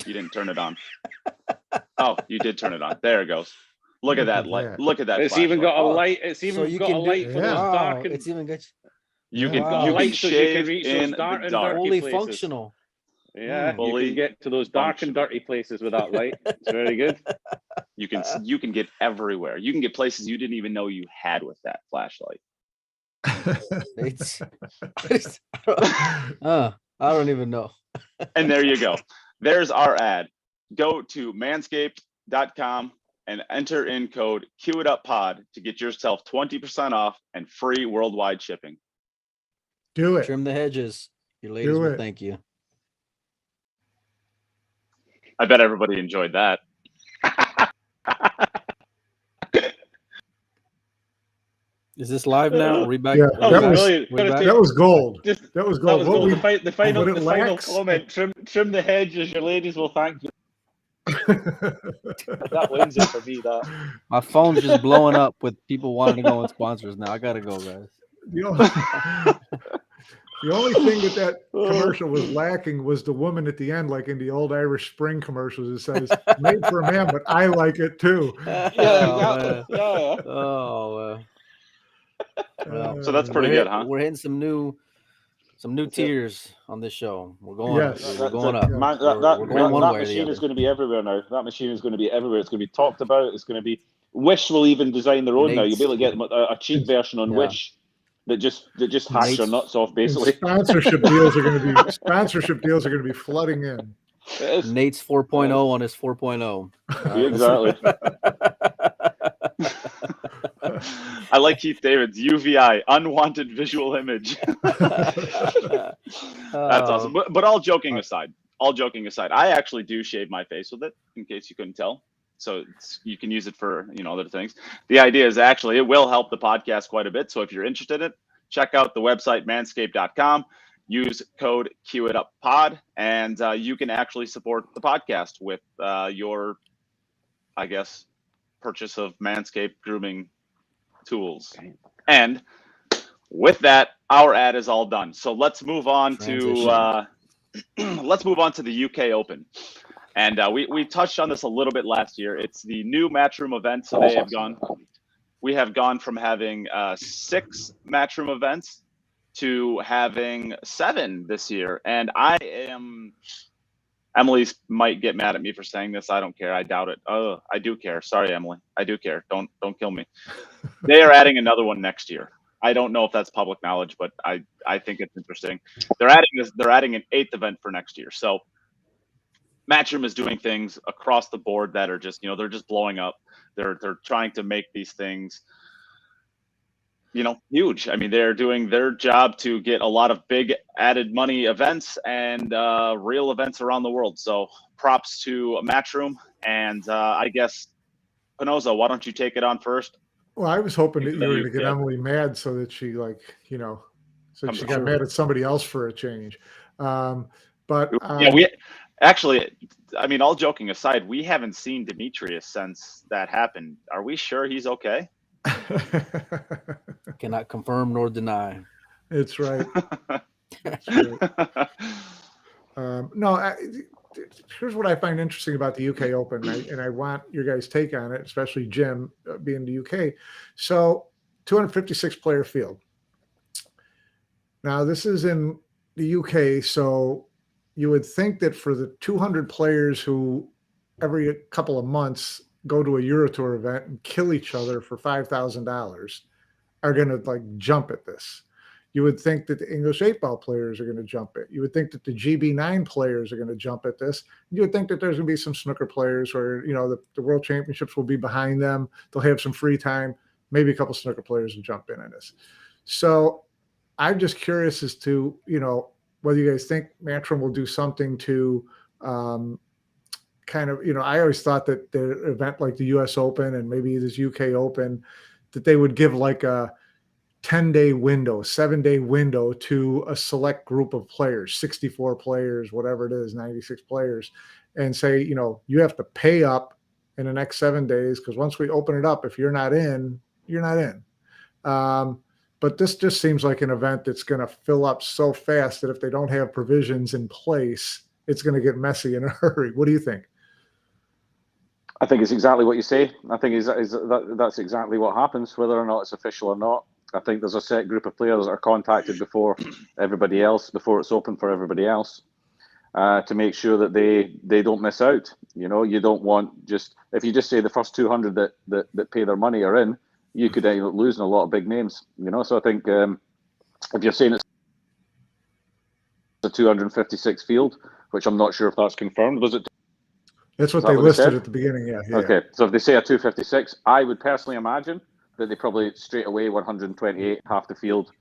You didn't turn it on. Oh, you did turn it on. There it goes. Look at that light. Look at that. It's even got a flashlight. light. It's even you got can a do- light for Yeah. those Wow, dark and it's even good. You Yeah. can Wow. you can Lights so you can shave reach those in dark the and dark. dirty Fully places. functional. Yeah, you Fully can get to those dark and functional. dirty places with that light. It's very good. You can get everywhere. You can get places you didn't even know you had with that flashlight. It's, I don't even know. And there you go. There's our ad. Go to manscaped.com and enter in code CueItUpPod to get yourself 20% off and free worldwide shipping. Do it. Trim the hedges. Your ladies Do will it. thank you. I bet everybody enjoyed that. Is this live now? Are we back? Yeah, Are we that back? was- brilliant. We're back? That was gold. Just, That was that gold. was What gold. we- The final what it lacks- comment. Trim the hedges. Your ladies will thank you. That wins it for me. That. My phone's just blowing up with people wanting to go on sponsors now. I gotta go, guys. the only thing that commercial was lacking was the woman at the end, like in the old Irish Spring commercials. It says, "Made for a man, but I like it too." Yeah, Oh, exactly. man. Yeah. Oh, well, So that's pretty we're good, huh? We're hitting some new That's it. tiers on this show. We're going, Yes. we're going up. Man, We're going one way or the machine other. is going to be everywhere now. That machine is going to be everywhere. It's going to be talked about. It's going to be. Wish will even design their own now. You'll be able to get a cheap version on Yeah. Wish that just hacks your Nate's- nuts off, And basically. sponsorship deals are going to be flooding in. It is. Nate's 4.0 on his 4.0. Exactly. I like Keith David's UVI, unwanted visual image. That's awesome. But all joking aside, I actually do shave my face with it, in case you couldn't tell. So you can use it for other things. The idea is actually it will help the podcast quite a bit. So if you're interested in it, check out the website manscaped.com. Use code CueItUpPod, and you can actually support the podcast with your, I guess, purchase of Manscaped grooming tools. And with that, our ad is all done. So let's move on to the UK Open. And we touched on this a little bit last year. It's the new Matchroom event. So we have gone from having 6 Matchroom events to having 7 this year. And Emily might get mad at me for saying this. I don't care. I doubt it. Oh, I do care. Sorry, Emily. I do care. Don't kill me. They are adding another one next year. I don't know if that's public knowledge, but I think it's interesting. They're adding an 8th event for next year. So Matchroom is doing things across the board that are just, they're just blowing up. They're trying to make these things, huge. I mean, they're doing their job to get a lot of big added money events and real events around the world. So props to Matchroom. And I guess, Panozzo, why don't you take it on first? Well, I was hoping that you were going to get Emily mad so that she so she got mad at somebody else for a change. We actually, I mean, all joking aside, we haven't seen Demetrius since that happened. Are we sure he's okay? Cannot confirm nor deny. It's right. That's right. Here's what I find interesting about the UK Open, and I want your guys' take on it, especially Jim being the UK. So 256 player field. Now this is in the UK, so you would think that for the 200 players who every couple of months go to a Eurotour event and kill each other for $5,000 are going to jump at this. You would think that the English 8-ball players are going to jump it. You would think that the GB9 players are going to jump at this. You would think that there's going to be some snooker players where, the World Championships will be behind them. They'll have some free time. Maybe a couple snooker players will jump in on this. So I'm just curious as to, whether you guys think Matchroom will do something to I always thought that the event like the US Open and maybe this UK Open, that they would give a 10-day window, 7-day window to a select group of players, 64 players, whatever it is, 96 players, and say, you have to pay up in the next 7 days, because once we open it up, if you're not in, you're not in. But this just seems like an event that's going to fill up so fast that if they don't have provisions in place, it's going to get messy in a hurry. What do you think? I think it's exactly what you say. I think that's exactly what happens, whether or not it's official or not. I think there's a set group of players that are contacted before everybody else, before it's open for everybody else, to make sure that they don't miss out. You don't want if you just say the first 200 that pay their money are in, you could end up losing a lot of big names. So I think if you're saying it's a 256 field, which I'm not sure if that's confirmed, was it? That's what they listed at the beginning. Yeah. Okay, so if they say a 256, I would personally imagine that they probably straight away 128, half the field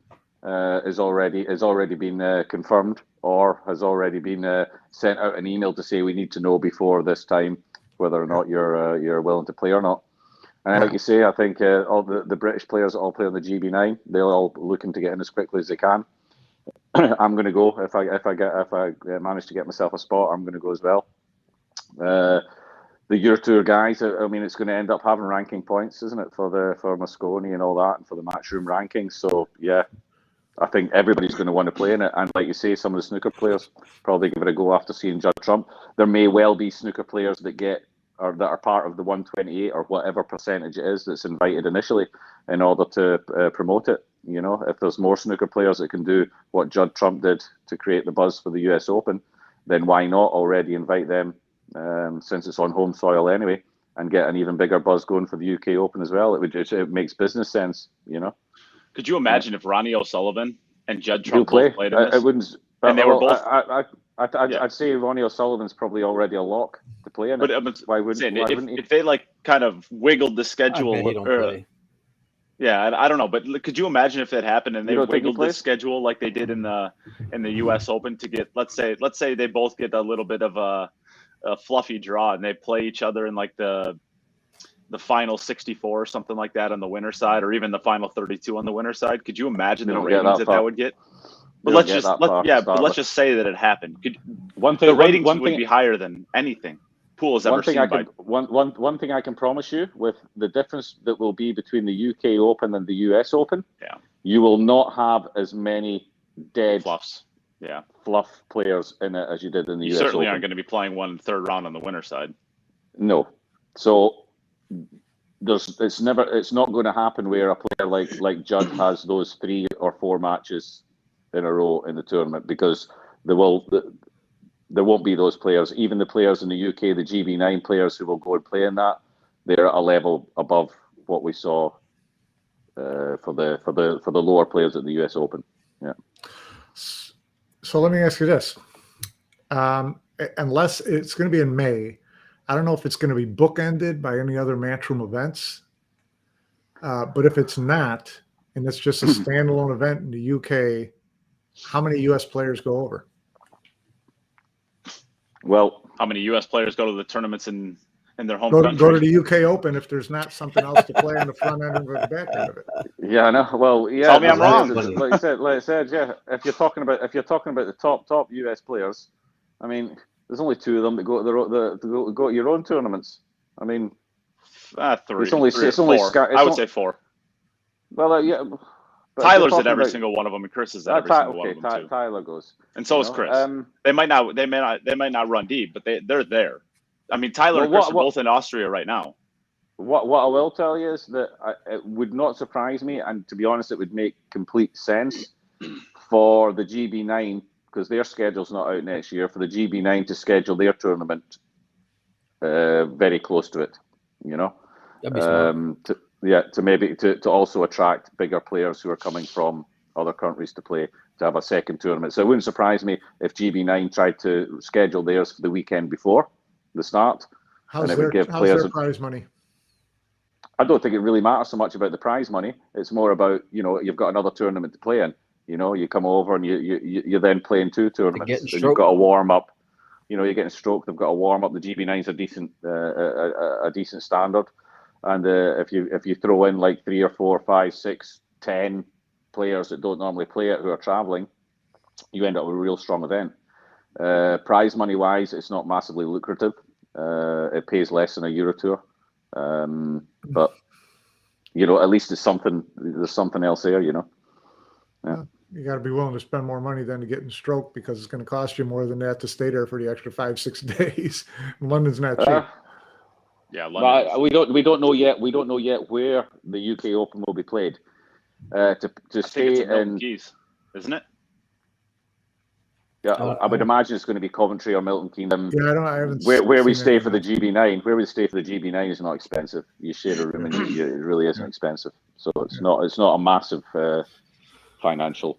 is already been confirmed, or has already been sent out an email to say we need to know before this time whether or not you're willing to play or not. And like you say, I think all the British players that all play on the GB9, they're all looking to get in as quickly as they can. I'm going to go if I manage to get myself a spot. I'm going to go as well. The Eurotour guys, I mean, it's going to end up having ranking points, isn't it, for Mosconi and all that, and for the Matchroom rankings. So yeah, I think everybody's going to want to play in it. And like you say, some of the snooker players probably give it a go after seeing Judd Trump. There may well be snooker players that are part of the 128 or whatever percentage it is that's invited initially in order to promote it. If there's more snooker players that can do what Judd Trump did to create the buzz for the US Open, then why not already invite them, since it's on home soil anyway, and get an even bigger buzz going for the UK Open as well. It makes business sense, Could you imagine if Ronnie O'Sullivan and Judd Trump both played in this? It wouldn't. And they were both. I'd say Ronnie O'Sullivan's probably already a lock to play in it. But why wouldn't he? If they kind of wiggled the schedule? I bet he don't play. Yeah, I don't know, but could you imagine if that happened and they wiggled the schedule like they did in the U.S. Open to get let's say they both get a little bit of a fluffy draw and they play each other in the final 64 or something like that on the winner side, or even the final 32 on the winner side. Could you imagine the ratings that would get? But let's just say that it happened. The ratings would be higher than anything Pool has ever seen. One thing I can promise you, with the difference that will be between the UK Open and the US Open, you will not have as many dead fluffs. Fluff players in it as you did in the US Open. You certainly aren't going to be playing one third round on the winner side. No. So it's not going to happen where a player like Judd has those 3 or 4 matches in a row in the tournament, because there won't be those players. Even the players in the UK, the GB9 players who will go and play in that, they're at a level above what we saw for the lower players at the US Open. Yeah. So let me ask you this: unless it's going to be in May, I don't know if it's going to be bookended by any other Matchroom events. But if it's not, and it's just a standalone event in the UK, how many US players go over? Well, how many US players go to the tournaments in their home country? Go to the UK Open if there's not something else to play on the front end and the back end of it. Yeah, I know. Well, yeah. Tell me I'm wrong. Like I said, yeah. If you're talking about the top US players, I mean, there's only 2 of them that go to go to your own tournaments. I mean, 3. It's only 4. I would say 4. Well, yeah. Tyler's at every single one of them, and Chris is at every single one of them too. Tyler goes, and so is Chris. They might not run deep, but they're there. I mean, Tyler and Chris are both in Austria right now. What I will tell you is that it would not surprise me, and to be honest, it would make complete sense for the GB9, because their schedule's not out next year, for the GB9 to schedule their tournament very close to it. You know, that'd be smart. To also attract bigger players who are coming from other countries to play, to have a second tournament. So it wouldn't surprise me if GB9 tried to schedule theirs for the weekend before the start. How's their prize money? I don't think it really matters so much about the prize money. It's more about, you've got another tournament to play in. You come over and you're then playing 2 tournaments. And you've got a warm up. You're getting stroked. They've got a warm up. The GB9's a decent standard. And if you throw in like 3 or 4, 5, 6, 10 players that don't normally play it who are traveling, you end up with a real strong event. Prize money wise, it's not massively lucrative. It pays less than a Euro Tour, but at least there's something else there. Yeah. You got to be willing to spend more money than to get in stroke, because it's going to cost you more than that to stay there for the extra 5-6 days. London's not cheap. Yeah, London. We don't know yet. We don't know yet where the UK Open will be played. To stay in Keys, isn't it? Yeah, I would imagine it's going to be Coventry or Milton Keynes. Yeah, I haven't. Where we stay for the GB9, is not expensive. You share a room, and it really isn't expensive. So it's not a massive financial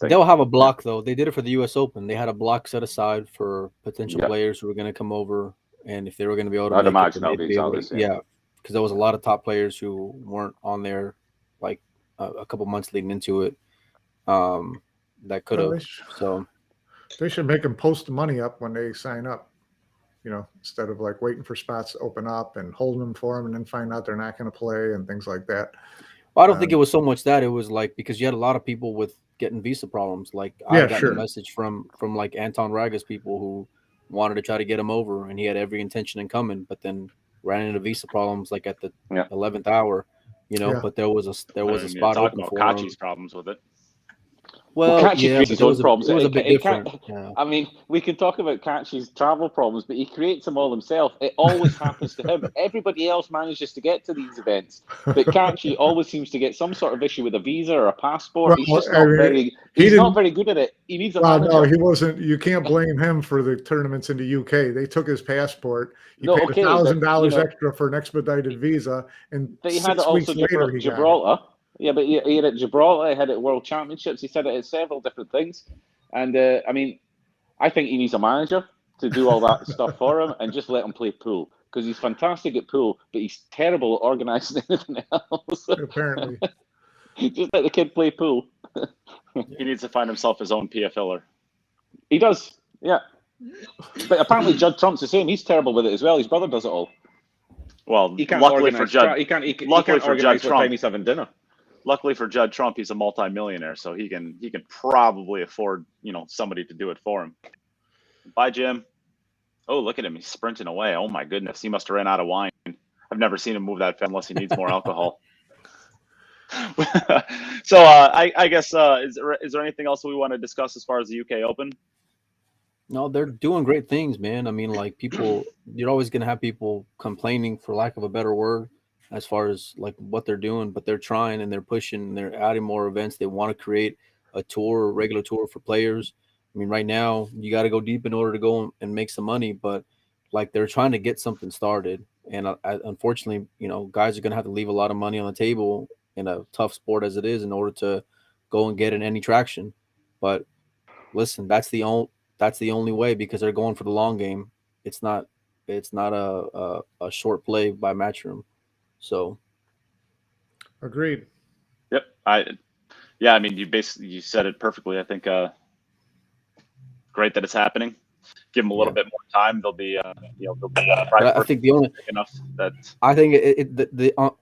thing. They'll have a block though. They did it for the US Open. They had a block set aside for potential players who were going to come over, and if they were going to be able to, I'd imagine that'll be exactly the same. Yeah, because there was a lot of top players who weren't on there, like a couple months leading into it. That could have. So they should make them post the money up when they sign up. Instead of like waiting for spots to open up and holding them for them, and then find out they're not going to play and things like that. Well, I don't think it was so much that. It was like, because you had a lot of people with getting visa problems. Like I got a message from like Anton Raga's people who wanted to try to get him over, and he had every intention in coming, but then ran into visa problems like at the 11th hour. But there was a spot open for him. Kachi's problems with it. Well, Kachi creates his own problems. It was a bit different. I mean, we can talk about Kachi's travel problems, but he creates them all himself. It always happens to him. Everybody else manages to get to these events, but Kachi always seems to get some sort of issue with a visa or a passport. He's just not very good at it. He needs a manager. No, he wasn't. You can't blame him for the tournaments in the UK. They took his passport. He paid $1,000 extra for an expedited visa, and he had it also Gibraltar. Yeah, but he had it at Gibraltar, he had it at World Championships, he said it at several different things. And, I think he needs a manager to do all that stuff for him and just let him play pool, because he's fantastic at pool, but he's terrible at organising anything else. Apparently. Just let the kid play pool. He needs to find himself his own PFLer. He does, yeah. But apparently Judd Trump's the same. He's terrible with it as well. His brother does it all. Well, he can't luckily for Judd, luckily for Judd Trump, he's having dinner. Luckily for Judd Trump, he's a multi-millionaire, so he can probably afford somebody to do it for him. Bye, Jim. Oh, look at him! He's sprinting away. Oh my goodness, he must have ran out of wine. I've never seen him move that fast unless he needs more alcohol. So I guess is there anything else we want to discuss as far as the UK Open? No, they're doing great things, man. I mean, like you're always gonna have people complaining, for lack of a better word, as far as like what they're doing, but they're trying and they're pushing and they're adding more events. They want to create a tour, a regular tour for players. I mean, right now you got to go deep in order to go and make some money, but like they're trying to get something started. And unfortunately, guys are going to have to leave a lot of money on the table in a tough sport as it is in order to go and get in any traction. But listen, that's the only way, because they're going for the long game. It's not a short play by Matchroom. So agreed. Yep. I mean, you said it perfectly. I think great that it's happening. Give them a little bit more time. They'll be I think the only enough that I think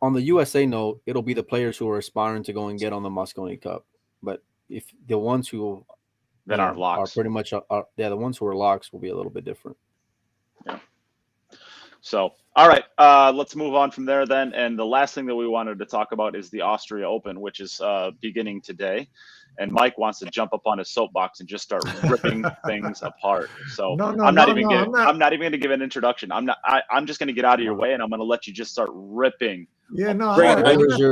on the USA note, it'll be the players who are aspiring to go and get on the Mosconi Cup. But if the ones who that aren't locks are pretty much the ones who are locks will be a little bit different. Yeah. So, all right, let's move on from there then. And the last thing that we wanted to talk about is the Austria Open, which is beginning today. And Mike wants to jump up on his soapbox and just start ripping things apart. So I'm not even going to give an introduction. I'm just going to get out of your way, and I'm going to let you just start ripping. Yeah, no, go on, mate. We want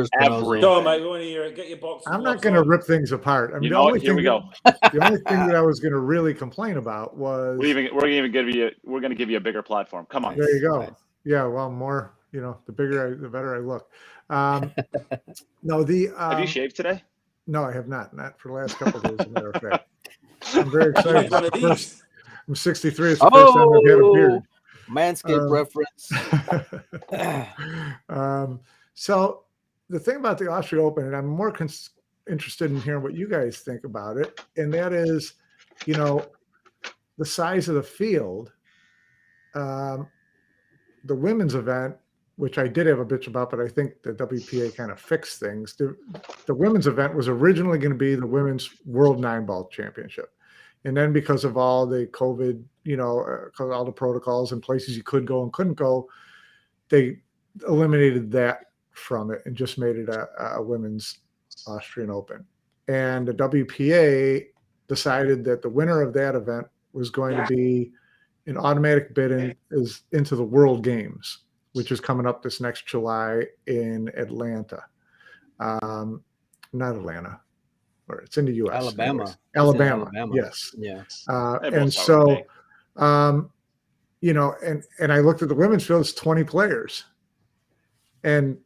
to hear it. Get your box. I'm not going to rip things apart. I mean, the only thing that I was going to really complain about was we're going to give you a bigger platform. Come on. There you go. Right. Yeah, well, more. The better I look. No, have you shaved today? No, I have not. Not for the last couple of days, as a matter of fact. I'm very excited. I'm 63. It's the first time I've had a beard. Manscaped reference. So the thing about the Austria Open, and I'm more interested in hearing what you guys think about it, and that is, the size of the field. The women's event, which I did have a bitch about, but I think the WPA kind of fixed things. The women's event was originally going to be the Women's World 9-Ball Championship. And then because of all the COVID, all the protocols and places you could go and couldn't go, they eliminated that from it and just made it a women's Austrian Open. And the WPA decided that the winner of that event was going to be an automatic bid into the World Games, which is coming up this next July in Atlanta. Not Atlanta, or it's in the U.S. Alabama. Alabama. Yes. Yeah. And so, and I looked at the women's field, it's 20 players. And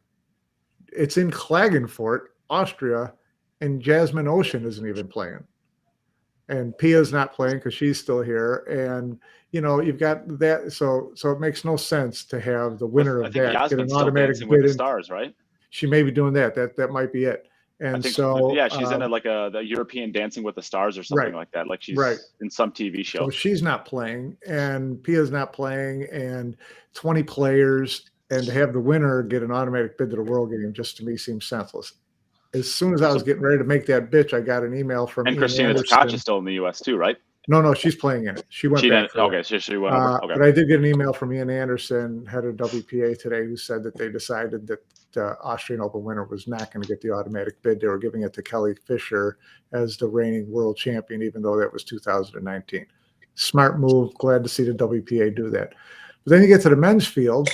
it's in Klagenfurt, Austria, and Jasmine Ocean isn't even playing. And Pia's not playing because she's still here. And, you've got that. So it makes no sense to have the winner of that get an automatic bid with the stars, right? She may be doing that. That might be it. And she's in the European Dancing with the Stars or something like that. Like she's in some TV show. So she's not playing, and Pia's not playing, and 20 players, and to have the winner get an automatic bid to the World Game just to me seems senseless. As soon as I was getting ready to make that bitch, I got an email from and Christina Tkach is still in the U.S. too, right? No, she's playing in it. She went back. Okay, so she went over. Okay. But I did get an email from Ian Anderson, head of WPA today, who said that they decided that the Austrian Open winner was not going to get the automatic bid. They were giving it to Kelly Fisher as the reigning world champion, even though that was 2019. Smart move. Glad to see the WPA do that. But then you get to the men's field,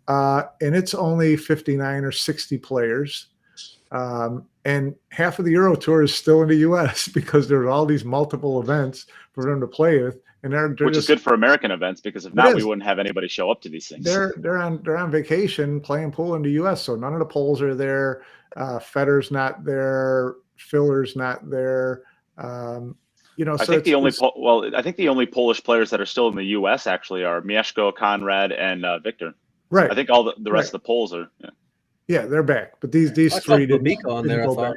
and it's only 59 or 60 players. And half of the Euro Tour is still in the U.S. because there's all these multiple events for them to play with, and which is good for American events because if not, we wouldn't have anybody show up to these things. They're on vacation playing pool in the U.S., so none of the Poles are there. Fedor's not there. Filler's not there. I think the only Polish players that are still in the U.S. actually are Mieszko, Konrad, and Victor. Right. I think all the rest of the Poles are. Yeah. Yeah, they're back, but these three didn't on there. go back.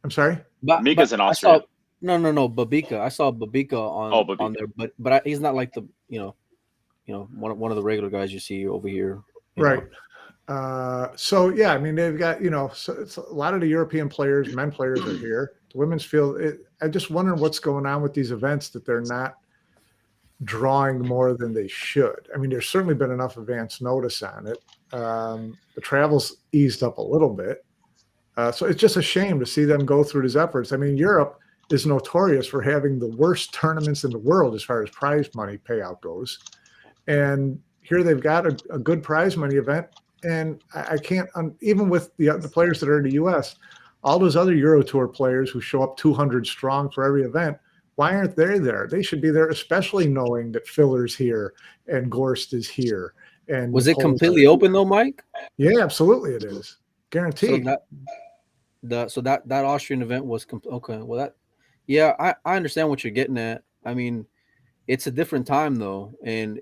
I'm sorry, Mika's in Austria. No, Babika. I saw Babika on there, but he's not like the one of the regular guys you see over here. Right. So yeah, I mean they've got so it's a lot of the European players, men players are here. The women's field. I just wonder what's going on with these events that they're not drawing more than they should. I mean, there's certainly been enough advance notice on it. The travel's eased up a little bit. So it's just a shame to see them go through these efforts. I mean, Europe is notorious for having the worst tournaments in the world as far as prize money payout goes. And here they've got a good prize money event. And I can't, even with the players that are in the U.S., all those other Euro Tour players who show up 200 strong for every event, why aren't they there? They should be there, especially knowing that Filler's here and Gorst is here. And was it completely open though, Mike? Yeah, absolutely, it is guaranteed. So that Austrian event was okay. Well, that, yeah, I understand what you're getting at. I mean, it's a different time though, and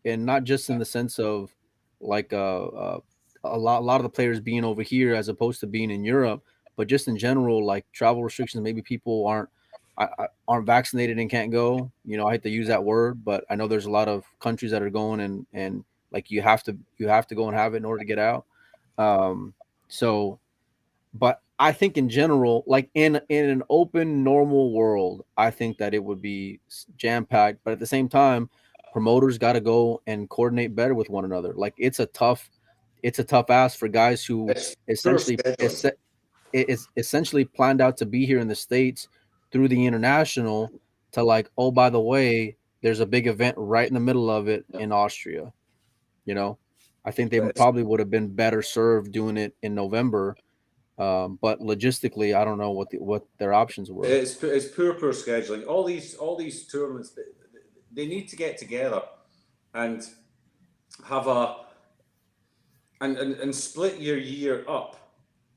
not just in the sense of like a lot of the players being over here as opposed to being in Europe, but just in general, like travel restrictions. Maybe people aren't vaccinated and can't go. You know, I hate to use that word, but I know there's a lot of countries that are going and like you have to go and have it in order to get out. So, but I think in general, like in an open, normal world, I think that it would be jam-packed. But at the same time, promoters got to go and coordinate better with one another. Like it's a tough ask for guys who essentially planned out to be here in the States through the international to like, oh, by the way, there's a big event right in the middle of it in Austria. You know, I think they probably would have been better served doing it in November. But logistically, I don't know what their options were. It's poor scheduling. All these tournaments, they need to get together and have and split your year up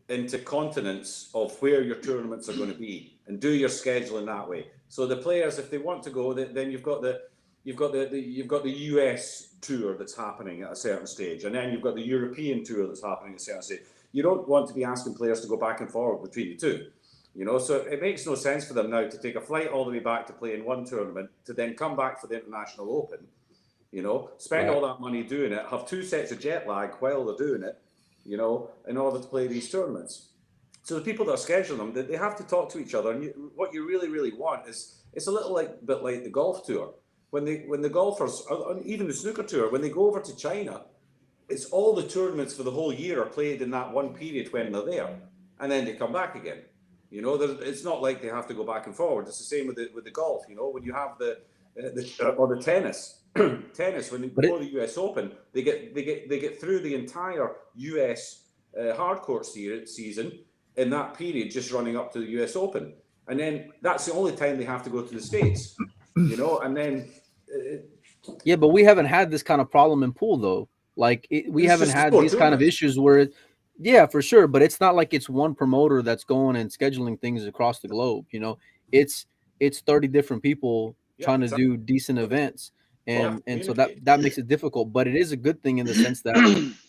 into continents of where your tournaments are going to be, and do your scheduling that way. So the players, if they want to go, then you've got the US tour that's happening at a certain stage, and then you've got the European tour that's happening at a certain stage. You don't want to be asking players to go back and forward between the two, you know. So it makes no sense for them now to take a flight all the way back to play in one tournament, to then come back for the International Open, you know, spend all that money doing it, have 2 sets of jet lag while they're doing it, you know, in order to play these tournaments. So the people that are scheduling them, they have to talk to each other. And what you really, really want is, it's a little bit like the golf tour. When the golfers, even the snooker tour, when they go over to China, it's all the tournaments for the whole year are played in that one period when they're there, and then they come back again. You know, it's not like they have to go back and forward. It's the same with the golf. You know, when you have the tennis, when they go to the US Open, they get through the entire US hard court season in that period, just running up to the US Open, and then that's the only time they have to go to the States. You know, and then. Yeah, but we haven't had this kind of problem in pool though. Like we haven't had these kind of issues where, yeah, for sure. But it's not like it's one promoter that's going and scheduling things across the globe. You know, it's 30 different people trying to do decent events, and so that makes it difficult. But it is a good thing in the sense that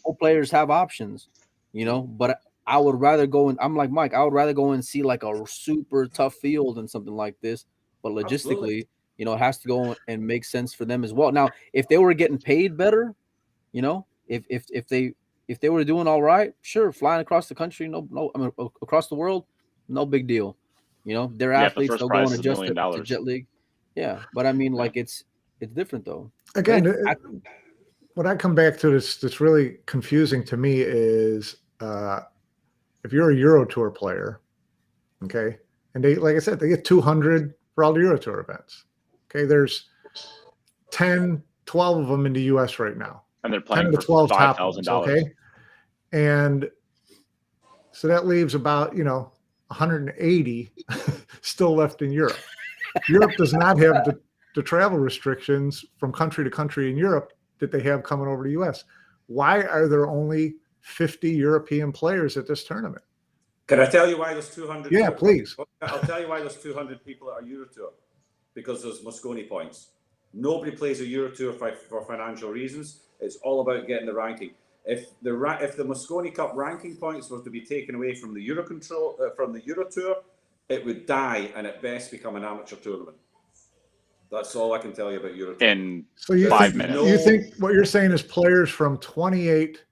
all players have options. You know, but I would rather go and I'm like Mike. I would rather go and see like a super tough field and something like this. But logistically, you know, it has to go and make sense for them as well. Now, if they were getting paid better. You know, if they were doing all right, sure, flying across the country, across the world, no big deal. You know, they're athletes, they'll go and adjust to jet league. Yeah, but I mean, like it's different though. Again, what I come back to that's really confusing to me is if you're a Euro Tour player, okay, and they, like I said, they get 200 for all the Euro Tour events. Okay, there's 10, 12 of them in the US right now. And they're playing for $5,000. Okay. And so that leaves about, 180 still left in Europe. Europe does not have the travel restrictions from country to country in Europe that they have coming over to the US. Why are there only 50 European players at this tournament? Can I tell you why there's 200? Yeah, please. I'll tell you why there's 200 people that are Euro Tour. Because there's Mosconi points. Nobody plays a Euro Tour for financial reasons. It's all about getting the ranking. If the Mosconi Cup ranking points were to be taken away from the Euro Tour, it would die and at best become an amateur tournament. That's all I can tell you about Euro Tour. In 5 minutes. You think what you're saying is players from 28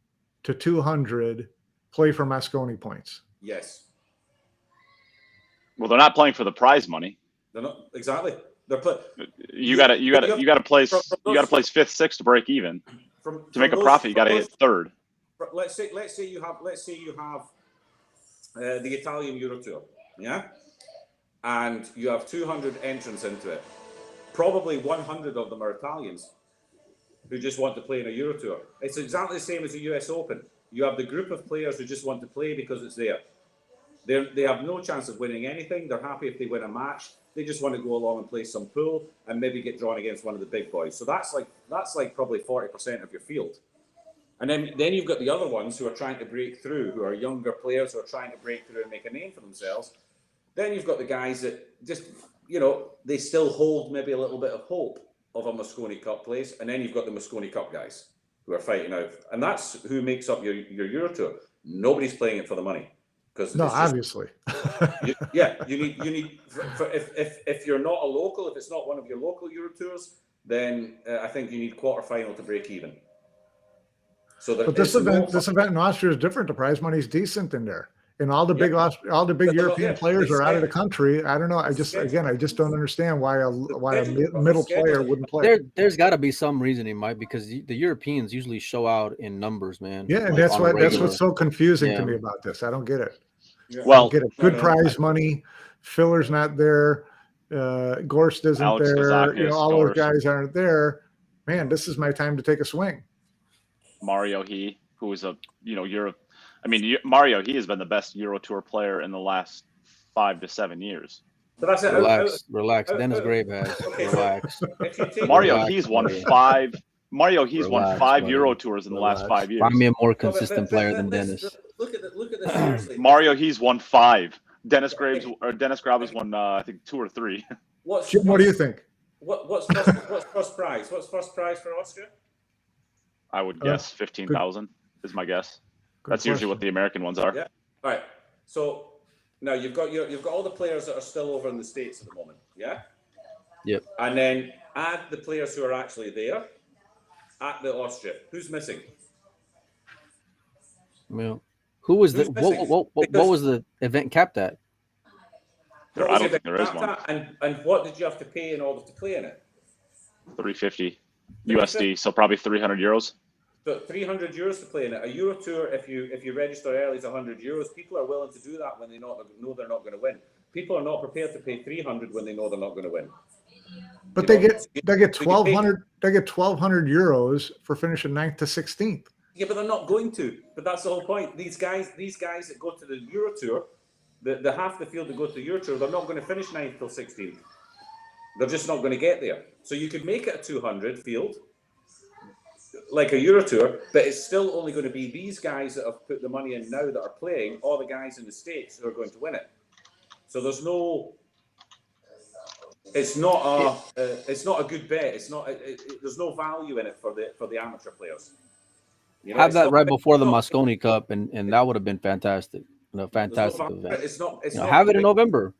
to 200 play for Mosconi points? Yes. Well, they're not playing for the prize money. They're not exactly. You got to place 5th, 6th to break even. To make a profit, you got to hit 3rd. Let's say you have the Italian Euro Tour, yeah, and you have 200 entrants into it. Probably 100 of them are Italians who just want to play in a Euro Tour. It's exactly the same as the US Open. You have the group of players who just want to play because it's there. They have no chance of winning anything. They're happy if they win a match. They just want to go along and play some pool and maybe get drawn against one of the big boys. So that's like probably 40% of your field. And then you've got the other ones who are trying to break through, who are younger players who are trying to break through and make a name for themselves. Then you've got the guys that just, they still hold maybe a little bit of hope of a Mosconi Cup place. And then you've got the Mosconi Cup guys who are fighting out. And that's who makes up your Euro Tour. Nobody's playing it for the money. No, obviously. You need if you're not a local, if it's not one of your local Euro Tours, then I think you need quarterfinal to break even. So but this event in Austria is different. The prize money is decent in there, and all the big European players are out of the country. I don't know. I just don't understand why a middle player wouldn't play. There's got to be some reasoning, Mike, because the Europeans usually show out in numbers, man. Yeah, and that's what's so confusing to me about this. I don't get it. Yeah. Well, get it. Good prize money. Filler's not there. Gorst isn't Alex there. Kazakis, All those guys aren't there. Man, this is my time to take a swing. Mario He, who is Mario He has been the best Euro Tour player in the last 5 to 7 years. But that's it. Relax. Dennis Grave has. Relax. Mario He's won 5. Mario He's won 5 Euro Tours in the last 5 years. Find me a more consistent player than Dennis. Look at this seriously. Mario He's won 5. Dennis Graves won I think 2 or 3. What do you think? What's first prize? What's first prize for Austria? I would guess 15,000 is my guess. That's usually what the American ones are. Yeah. All right. So now you've got all the players that are still over in the States at the moment. Yeah. Yep. And then add the players who are actually there at the Austria. Who's missing? Well, who was what was the event capped at? I don't think there is one. And what did you have to pay in order to play in it? 350 USD, so probably 300 euros. So 300 euros to play in it. A Euro Tour, if you register early, is 100 euros. People are willing to do that when they know they're not going to win. People are not prepared to pay 300 when they know they're not going to win. But they get 1,200. They get 1,200 euros for finishing 9th to 16th. Yeah, but they're not going to. But that's the whole point. These guys that go to the Euro Tour, the half the field that go to the Euro Tour, they're not going to finish 9th till 16th. They're just not going to get there. So you could make it a 200 field, like a Euro Tour, but it's still only going to be these guys that have put the money in now that are playing, or the guys in the States who are going to win it. So there's no. It's not a good bet. There's no value in it for the amateur players. Have that right before the Mosconi Cup, and that would have been fantastic. A fantastic event. It's not have it in November.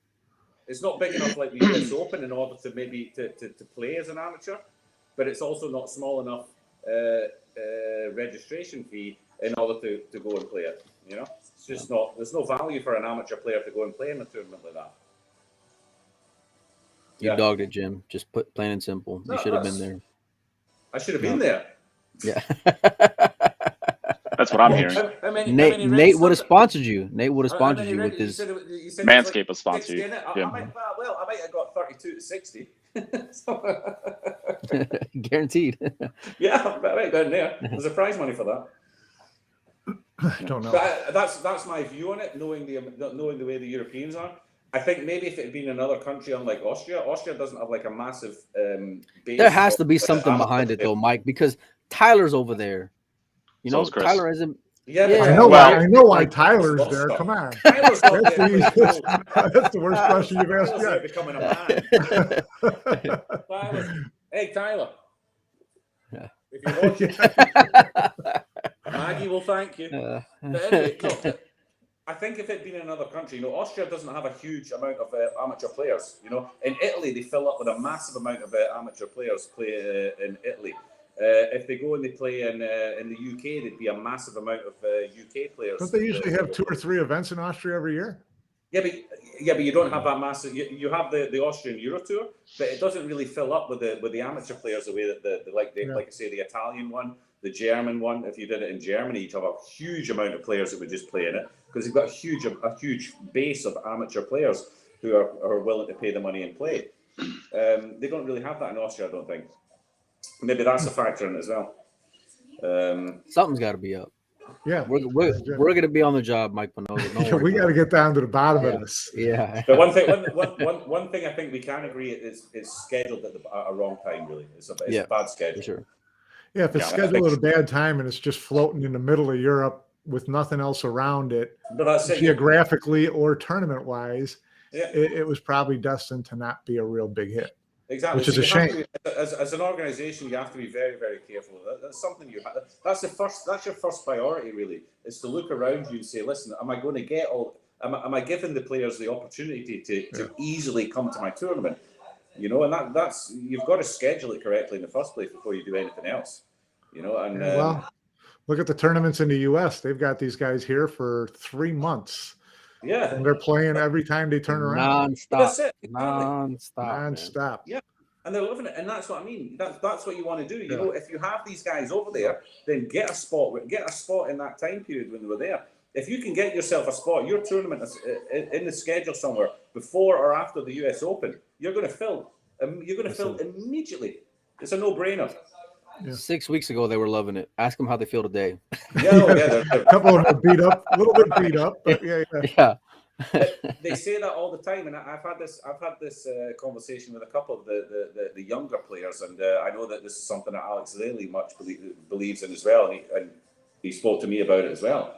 It's not big enough like the US Open in order to maybe to play as an amateur, but it's also not small enough registration fee in order to go and play it. It's just not. There's no value for an amateur player to go and play in a tournament like that. You dogged it, Jim. Just plain and simple. You should have been there. I should have been there. Yeah. That's what I'm hearing. Neight would have sponsored you. Neight would have sponsored you with his. Manscaped will sponsor you. I might have got 32 to 60. Guaranteed. Yeah, I might go in there. There's a prize money for that. I don't know. But that's my view on it. Knowing the way the Europeans are, I think maybe if it had been another country unlike Austria doesn't have like a massive base. There has to be something behind it though, Mike, because Tyler's over there. Tyler isn't. Yeah, I know why Tyler's there. Come on. That's the worst question you've asked yet. Becoming a man. Hey, Tyler. Yeah. If you're watching, Maggie will thank you. But anyway, no, I think if it'd been in another country, Austria doesn't have a huge amount of amateur players. In Italy, they fill up with a massive amount of amateur players play in Italy. If they go and they play in the UK, there'd be a massive amount of UK players. Don't they usually have 2 or 3 events in Austria every year? Yeah, but you don't have that massive. You have the Austrian Euro Tour, but it doesn't really fill up with the amateur players the way that like I say, the Italian one, the German one. If you did it in Germany, you'd have a huge amount of players that would just play in it because you've got a huge base of amateur players who are willing to pay the money and play. They don't really have that in Austria, I don't think. Maybe that's a factor in it as well. Something's got to be up. Yeah, we're gonna be on the job, Mike Panozzo. We got to get down to the bottom of this. Yeah. But one thing I think we can agree is scheduled at a wrong time. Really, it's a bad schedule. For sure. Yeah, if it's scheduled at a bad time and it's just floating in the middle of Europe with nothing else around it, but that's geographically or tournament-wise, it was probably destined to not be a real big hit. Exactly, which is a shame. As an organization, you have to be very, very careful. That's something you have. That's your first priority, really, is to look around you and say, listen, am I going to get all? Am I giving the players the opportunity to easily come to my tournament? You know, and that's you've got to schedule it correctly in the first place before you do anything else. You know, and well, look at the tournaments in the U.S. They've got these guys here for 3 months. Yeah, and they're playing every time they turn around. Non-stop. Yeah, and they're loving it, and that's what I mean. That's what you want to do. You know, if you have these guys over there, then get a spot in that time period when they were there. If you can get yourself a spot, your tournament is in the schedule somewhere before or after the US Open, you're going to fill. You're going to fill immediately. It's a no-brainer. Yeah. 6 weeks ago, they were loving it. Ask them how they feel today. A couple of them are beat up, a little bit beat up, but yeah. They say that all the time, and I've had this conversation with a couple of the younger players, and I know that this is something that Alex Lely much believes in as well, and he spoke to me about it as well.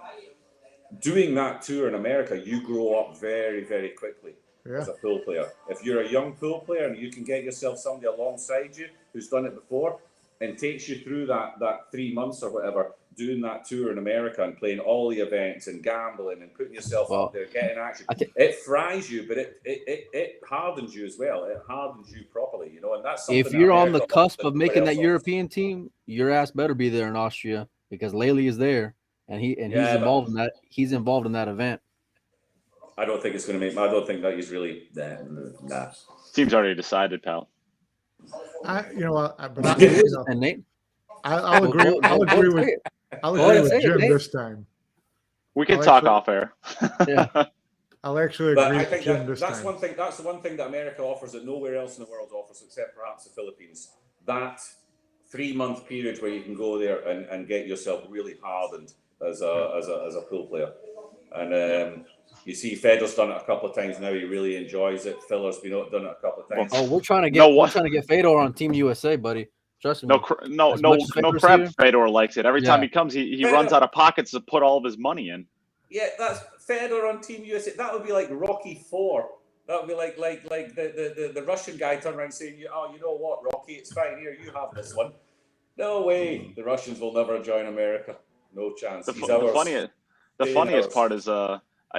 Doing that tour in America, you grow up very, very quickly as a pool player. If you're a young pool player and you can get yourself somebody alongside you who's done it before and takes you through that 3 months or whatever, doing that tour in America and playing all the events and gambling and putting yourself up there, getting action, it fries you, but it hardens you as well. It hardens you properly, you know. And that's something if you're on the cusp of making that European team, your ass better be there in Austria because Lely is there and he's involved in that. He's involved in that event. I don't think it's going to make. I don't think that he's really. Nah. Team's already decided, pal. But and Nate. I'll agree. I'll agree with Jim this time. We can talk off air. Yeah. I'll actually agree with Jim this time. That's the one thing that America offers that nowhere else in the world offers, except perhaps the Philippines. That 3-month period where you can go there and get yourself really hardened as a pool player. And you see, Fedor's done it a couple of times now. He really enjoys it. Filler's done it a couple of times. Oh, we're trying to get Fedor on Team USA, buddy. Trust me. No crap. Fedor likes it. Every time he comes, he runs out of pockets to put all of his money in. Yeah, that's Fedor on Team USA. That would be like Rocky 4. That would be like the Russian guy turning around saying, "Oh, you know what, Rocky? It's fine. Here, you have this one." No way. The Russians will never join America. No chance. The funniest part is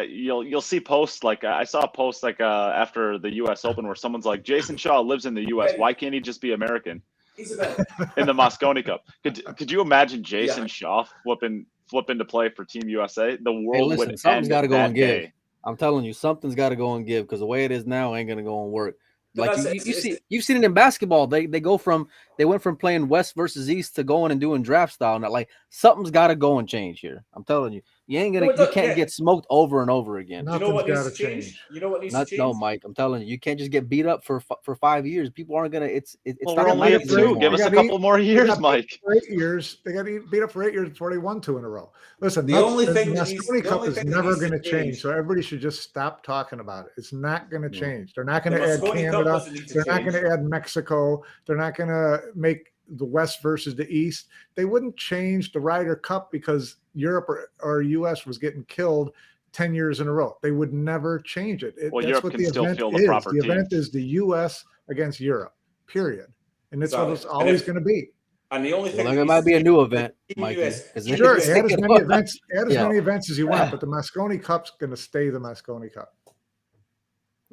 you'll see posts like I saw a post like after the U.S. Open where someone's like, Jason Shaw lives in the U.S. Why can't he just be American? In the Mosconi Cup. Could you imagine Jason Shaw flipping to play for Team USA? The world would something's got to go and give. Day. I'm telling you, something's got to go and give because the way it is now ain't gonna go and work. Like you've seen it in basketball. They went from playing West versus East to going and doing draft style. Now, like something's got to go and change here. I'm telling you, you can't get smoked over and over again. You know what needs to change? You know what needs to change? No, Mike. I'm telling you, you can't just get beat up for 5 years. People aren't gonna. It's not gonna be two. Give us a couple more years, Mike. 8 years. They got beat up for 8 years before they won 2 in a row. Listen, the only thing the Mosconi Cup is never going to change. So everybody should just stop talking about it. It's not going to change. They're not going to add Canada. They're not going to add Mexico. They're not going to make the West versus the East. They wouldn't change the Ryder Cup because Europe or US was getting killed 10 years in a row. They would never change it. Well, that's Europe what can the still event field is. the proper The team. event is the US against Europe, period. And that's what it's always going to be. And the only thing there might be a new event, Mike. Sure, add as many events as you want, but the Mosconi Cup's going to stay the Mosconi Cup.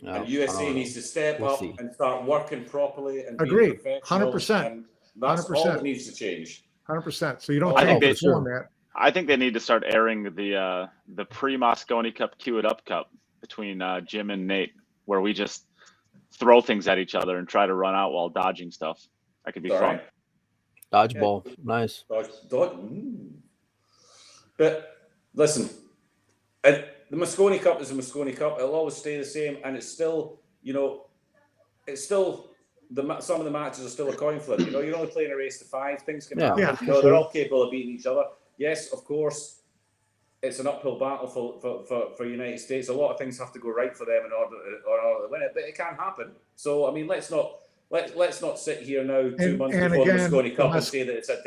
And USA needs to step up and start working properly and agree, 100%. That's all that needs to change. 100%. So you don't change the format. I think they need to start airing the pre-Mosconi Cup Cue It Up Cup between Jim and Nate, where we just throw things at each other and try to run out while dodging stuff. That could be fun. Dodgeball, nice. But listen, the Mosconi Cup is a Mosconi Cup. It'll always stay the same, and it's still, some of the matches are still a coin flip. You're only playing a race to 5. Things can happen. They're all capable of beating each other. Yes, of course, it's an uphill battle for United States. A lot of things have to go right for them in order to win it, but it can happen. So I mean, let's not sit here now 2 months before the Mosconi Cup and say that it's a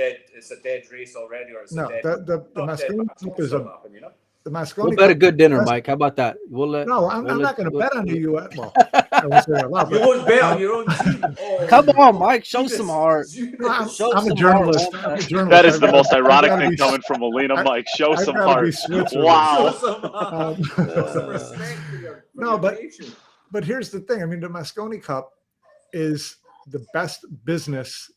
dead race already, or it's a dead. The Mosconi Cup is happen, you know. The Mosconi we'll bet a good dinner, Mike. How about that? I'm not going to bet on the U.S. Well, I won't say that loud, you won't bet on your own team. Oh, come on, Mike. Show some heart. I'm a journalist. That is the most ironic thing coming from Molina, Mike. Show some heart. Wow. Show some respect for but here's the thing. I mean, the Mosconi Cup is the best business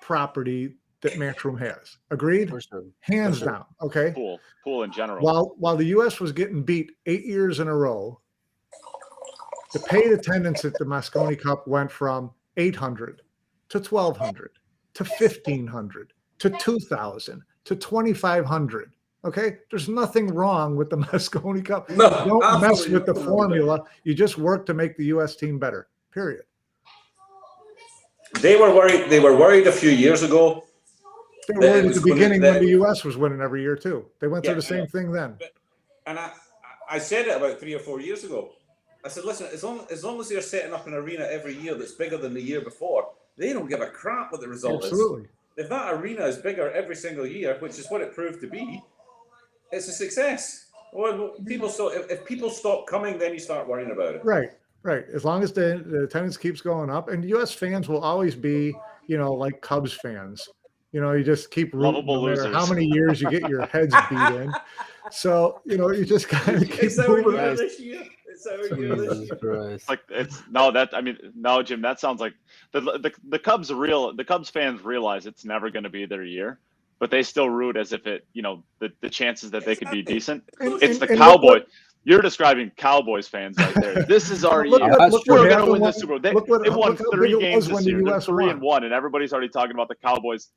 property that Matchroom has. Agreed? For sure. Hands down. Okay. Pool in general. While the U.S. was getting beat 8 years in a row, the paid attendance at the Mosconi Cup went from 800 to 1,200 to 1,500 to 2,000 to 2,500. Okay, there's nothing wrong with the Mosconi Cup. No, don't mess with the formula. You just work to make the U.S. team better. Period. They were worried. They were worried a few years ago. They were worried at the beginning when the U.S. was winning every year too. They went through the same thing then. And I said it about 3 or 4 years ago. I said, listen, as long as they're setting up an arena every year that's bigger than the year before, they don't give a crap what the result is. If that arena is bigger every single year, which is what it proved to be, it's a success. Well, if people stop coming, then you start worrying about it. Right. As long as the attendance keeps going up, and U.S. fans will always be, like Cubs fans. You just keep rooting no matter how many years you get your heads beat in. So, you just kind of keep moving. This year. No, Jim, that sounds like the Cubs the Cubs fans realize it's never going to be their year, but they still root as if it, the chances that they could be decent. It's the Cowboy. You're describing Cowboys fans right there. This is our year. We're going to win the Super Bowl. They won 3 games this year. They're 3-1, and everybody's already talking about the Cowboys.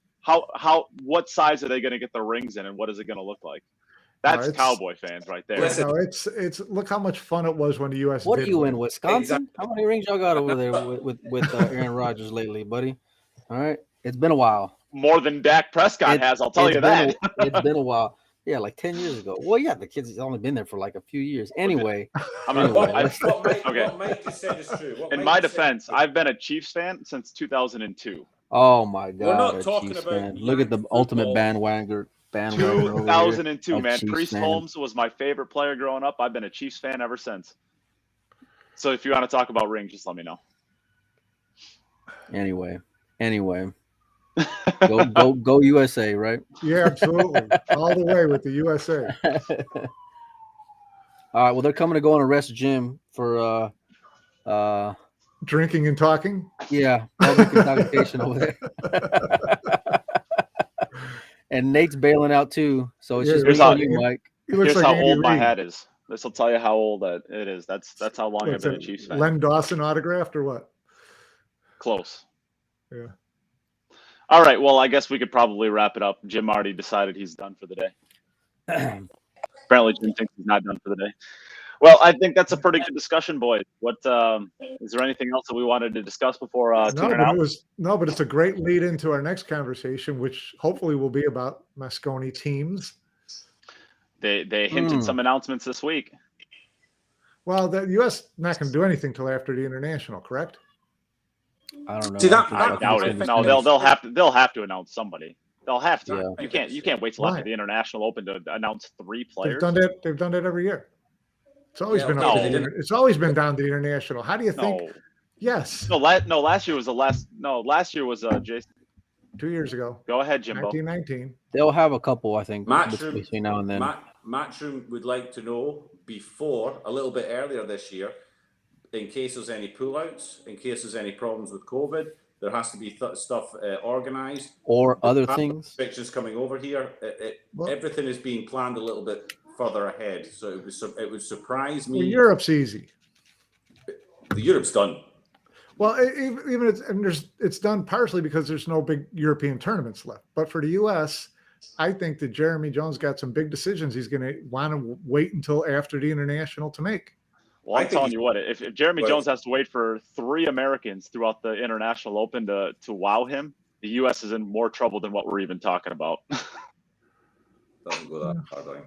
What size are they going to get the rings in, and what is it going to look like? That's Cowboy fans right there. Listen, it's look how much fun it was when the U.S. What are you in, Wisconsin? Exactly. How many rings y'all got over there with Aaron Rodgers lately, buddy? All right, it's been a while. More than Dak Prescott has, I'll tell you that. It's been a while. Yeah, like 10 years ago. Well, yeah, the kid's only been there for like a few years. Anyway. What Mike just said is true. In my defense, I've been a Chiefs fan since 2002. Oh, my God. We're not talking about fan. Look at the ultimate bandwagon. 2002, man. Priest Holmes was my favorite player growing up. I've been a Chiefs fan ever since. So if you want to talk about rings, just let me know. Anyway. Go USA, right? Yeah, absolutely. All the way with the USA. All right. Well, they're coming to go and arrest Jim for drinking and talking. Yeah, public intoxication over there. And Nate's bailing out too. So it's just you, Mike. Here's how old my hat is. This will tell you how old it is. That's how long I've been a Chiefs fan. Len Dawson autographed or what? Close. Yeah. All right. Well, I guess we could probably wrap it up. Jim already decided he's done for the day. Apparently, Jim thinks he's not done for the day. Well, I think that's a pretty good discussion, boys. What is there anything else that we wanted to discuss before tuning out? But it's a great lead into our next conversation, which hopefully will be about Mosconi teams. They hinted some announcements this week. Well, the U.S. not going to do anything till after the international, correct? I don't know. I doubt it. No, they'll have to announce somebody. They'll have to. Yeah. You can't wait till after the International Open to announce 3 players. They've done that every year. It's always been it's always been down to the international. How do you think? No. Yes. Last year was Jason. 2 years ago. Go ahead, Jimbo. 1919. They'll have a couple, I think, between now and then. Matchroom would like to know before, a little bit earlier this year, in case there's any pullouts, in case there's any problems with COVID, there has to be stuff organized. Or other things. Pictures coming over here. Everything is being planned a little bit further ahead. So it would surprise me. Well, Europe's easy. The Europe's done. Well, it's done partially because there's no big European tournaments left. But for the U.S., I think that Jeremy Jones got some big decisions he's going to want to wait until after the international to make. Well, I'm telling you what, if Jeremy Jones has to wait for 3 Americans throughout the International Open to wow him, the U.S. is in more trouble than what we're even talking about. Doesn't go that far down.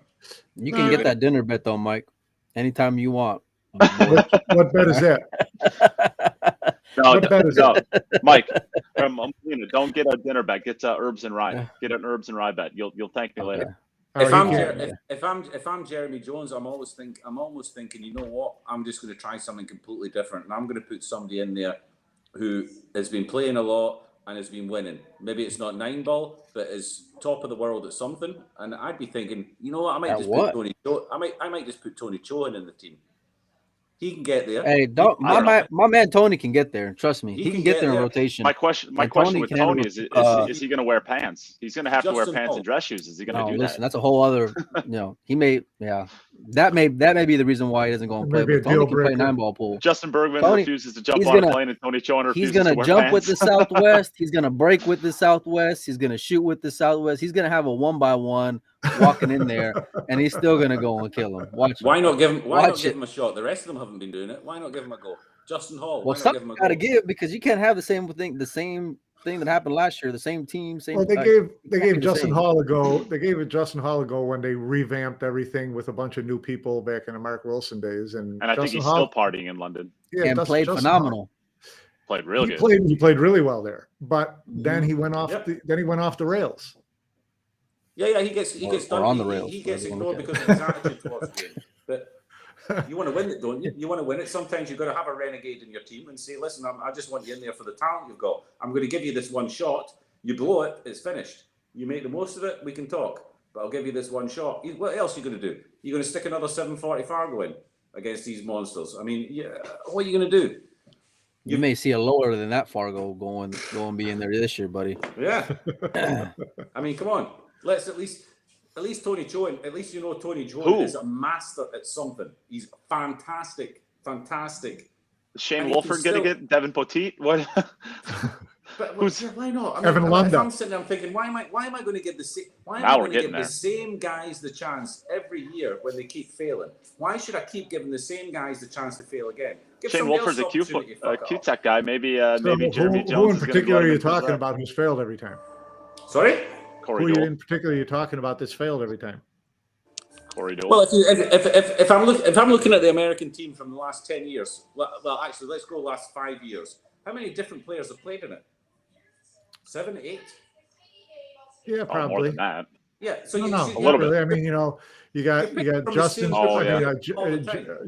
You can get that dinner bet though, Mike. Anytime you want. What bet is that? No, Mike. Don't get a dinner bet. Get herbs and rye. Get an herbs and rye bet. You'll thank me later. If I'm Jeremy Jones, I'm always thinking, you know what? I'm just going to try something completely different, and I'm going to put somebody in there who has been playing a lot and has been winning. Maybe it's not 9-ball, but is top of the world at something. And I'd be thinking, you know what? I might just put Tony. I might just put Tony Chohan in the team. He can get there. Hey, my man Tony can get there. Trust me, he can get there in rotation. My question with Tony is he going to wear pants? He's going to have to wear pants and dress shoes. Is he going to do that? That's a whole other. He may. Yeah, that may be the reason why he doesn't go and play. But Tony can play 9-ball pool. Justin Bergman refuses to jump on a plane, and Tony Chohan refuses to wear pants. He's going to jump with the Southwest. He's going to break with the Southwest. He's going to shoot with the Southwest. He's going to have a 1-by-1 walking in there, and he's still going to go and kill him. Why not give him a shot? The rest of them haven't been doing it. Why not give him a go? Justin Hall. Well, something got to give, because you can't have the same thing that happened last year. The same team, same. Well, they gave Justin Hall a go. They gave it Justin Hall a go when they revamped everything with a bunch of new people back in the Mark Wilson days. And I think he's still partying in London. Yeah, and played phenomenal. Played real good. He played really well there, but then he went off. Then he went off the rails. Yeah, he gets done. On the rails. He gets ignored because of his attitude towards the game. But you want to win it, don't you? You want to win it. Sometimes you've got to have a renegade in your team and say, listen, I just want you in there for the talent you've got. I'm going to give you this one shot. You blow it, it's finished. You make the most of it, we can talk. But I'll give you this one shot. What else are you going to do? You're going to stick another 740 Fargo in against these monsters. I mean, what are you going to do? You may see a lower than that Fargo going be in there this year, buddy. Yeah. I mean, come on. Let's at least Tony Chohan, Tony Chohan is a master at something. He's fantastic. Shane Wolford going to get Devin Poteet? What? But why not? Evan Lunda. I'm sitting there, I'm thinking, why am I going to give the same guys the chance every year when they keep failing? Why should I keep giving the same guys the chance to fail again? Shane Wolford's a Q-Tech guy. Maybe Jeremy Jones. Who in particular are you talking about who's failed every time? Sorry? Who in particular are you talking about that's failed every time? Corey Dole. Well, if I'm looking at the American team from the last 10 years, well, actually, let's go last 5 years. How many different players have played in it? 7, 8? Yeah, probably. More than that. Yeah, so a little bit. I mean, you got Justin.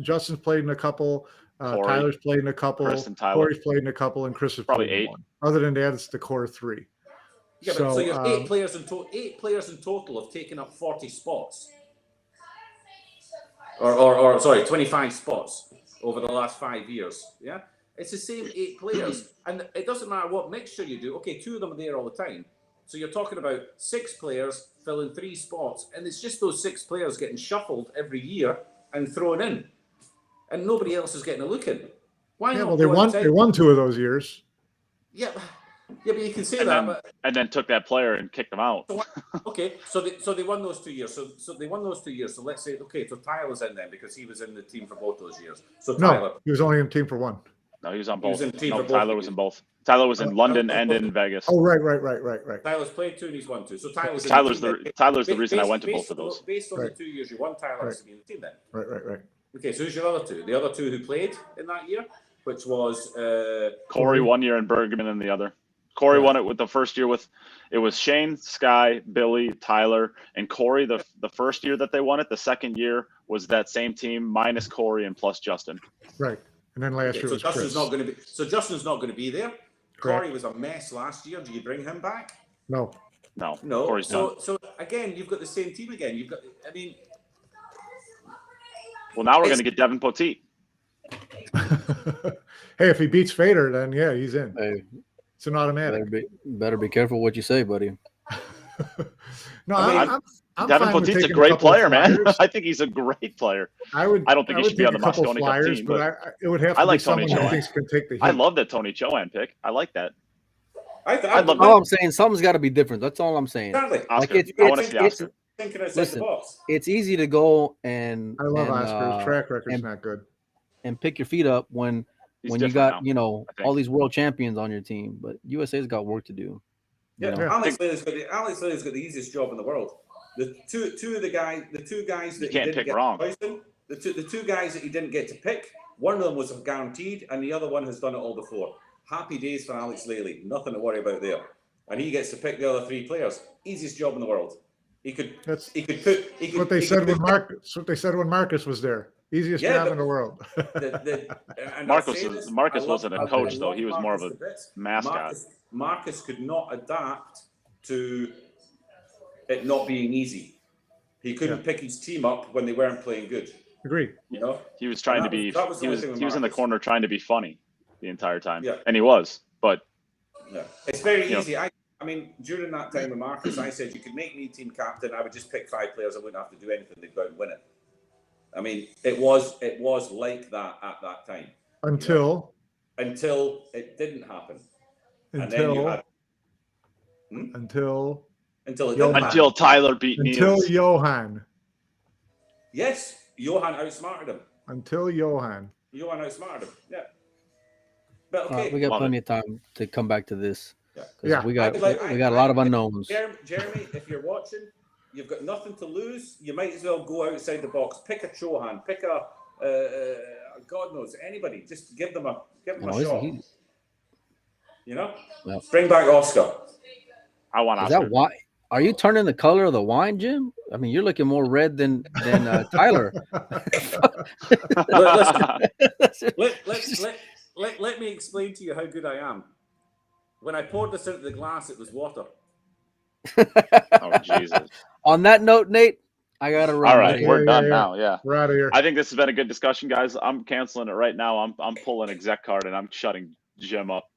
Justin's played in a couple. Tyler's played in a couple. Corey's played in a couple, and Chris has probably played 8. in one. Other than that, it's the core 3. Yeah, so you have 8 players in total. 8 players in total have taken up 40 spots, or sorry, 25 spots over the last 5 years. Yeah, it's the same 8 players, and it doesn't matter what mixture you do. Okay, 2 of them are there all the time, so you're talking about 6 players filling 3 spots, and it's just those 6 players getting shuffled every year and thrown in, and nobody else is getting a look in. Why not? Well, they won 2 of those years. Yeah. Yeah, but you can say and then took that player and kicked him out. Okay, so they won those 2 years. So they won those 2 years. So let's say, okay, so Tyler's in then because he was in the team for both those years. So Tyler, he was only in the team for one. No, he was on both. Tyler was in both. Tyler was in London and in Vegas. Oh, right. Tyler's played 2 and he's won 2. So Tyler's the reason I went to both of those. Based on the 2 years you won, Tyler has to be in the team then. Right. Okay, so who's your other 2? The other 2 who played in that year, which was Corey 1 year and Bergman in the other. Corey won it with the first year it was Shane, Sky, Billy, Tyler, and Corey the first year that they won it. The second year was that same team minus Corey and plus Justin. Right. And then last year was Justin's Chris. not going to be. So Justin's not going to be there. Correct. Corey was a mess last year. Do you bring him back? No. Corey's done. So again, you've got the same team again. Well, now we're going to get Devin Poteet. Hey, if he beats Fedor, then yeah, he's in. Hey. It's an automatic. Better be careful what you say, buddy. No, I'm Devin Poteet's a great player, man. I think he's a great player. I don't think he should be on the Mosconi Cup team. But it would have to be someone who thinks can take the hit. I love that Tony Chohan pick. I like that. All I'm saying, something's got to be different. That's all I'm saying. Exactly. I want to see Oscar. Listen, it's easy to go and I love Oscar's track record's not good. And pick your feet up when you got all these world champions on your team, but USA's got work to do. Yeah, Alex Lady's got the easiest job in the world. The two guys that You can't he didn't pick get wrong. poison, the two guys that he didn't get to pick, one of them was guaranteed, and the other one has done it all before. Happy days for Alex Lely. Nothing to worry about there. And he gets to pick the other 3 players. Easiest job in the world. What they said when Marcus was there. Easiest job in the world. Marcus wasn't a coach, though. He was more of a mascot. Marcus could not adapt to it not being easy. He couldn't pick his team up when they weren't playing good. Agreed. You know, he was trying to be. He was in the corner trying to be funny the entire time. Yeah, and he was. But it's very easy. I mean, during that time with Marcus, I said you could make me team captain. I would just pick 5 players. I wouldn't have to do anything. They'd go out and win it. I mean, it was like that at that time. Until it didn't happen. Until Tyler beat Niels. Until Johan. Yes, Johan outsmarted him. Until Johan outsmarted him. Yeah. But okay, we got plenty of time to come back to this. Yeah. We got a lot of unknowns. Jeremy, if you're watching, you've got nothing to lose. You might as well go outside the box. Pick a Chohan. Pick a God knows anybody. Just give them a shot. You know, bring back Oscar. I want Oscar. Is that why? Are you turning the color of the wine, Jim? I mean, you're looking more red than Tyler. Let me explain to you how good I am. When I poured this into the glass, it was water. Oh, Jesus. On that note, Nate, I got to run. All right, we're done now. Yeah. We're out of here. I think this has been a good discussion, guys. I'm canceling it right now. I'm pulling exec card and I'm shutting Jim up.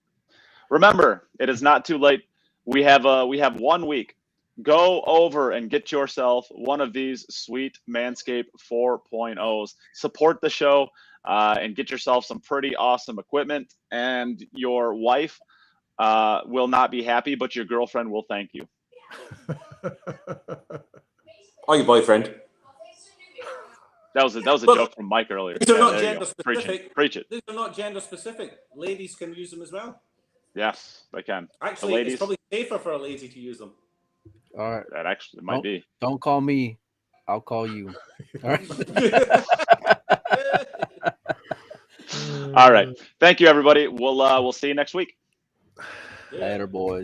Remember, it is not too late. We have 1 week. Go over and get yourself one of these sweet Manscaped 4.0s. Support the show and get yourself some pretty awesome equipment. And your wife will not be happy, but your girlfriend will thank you. Or your boyfriend. That was a joke from Mike earlier. These are not gender specific. Preach it. These are not gender specific. Ladies can use them as well. Yes, they can. Actually, it's probably safer for a lady to use them. All right. That actually might be. Don't call me. I'll call you. All right. All right. Thank you, everybody. We'll see you next week. Later, boys.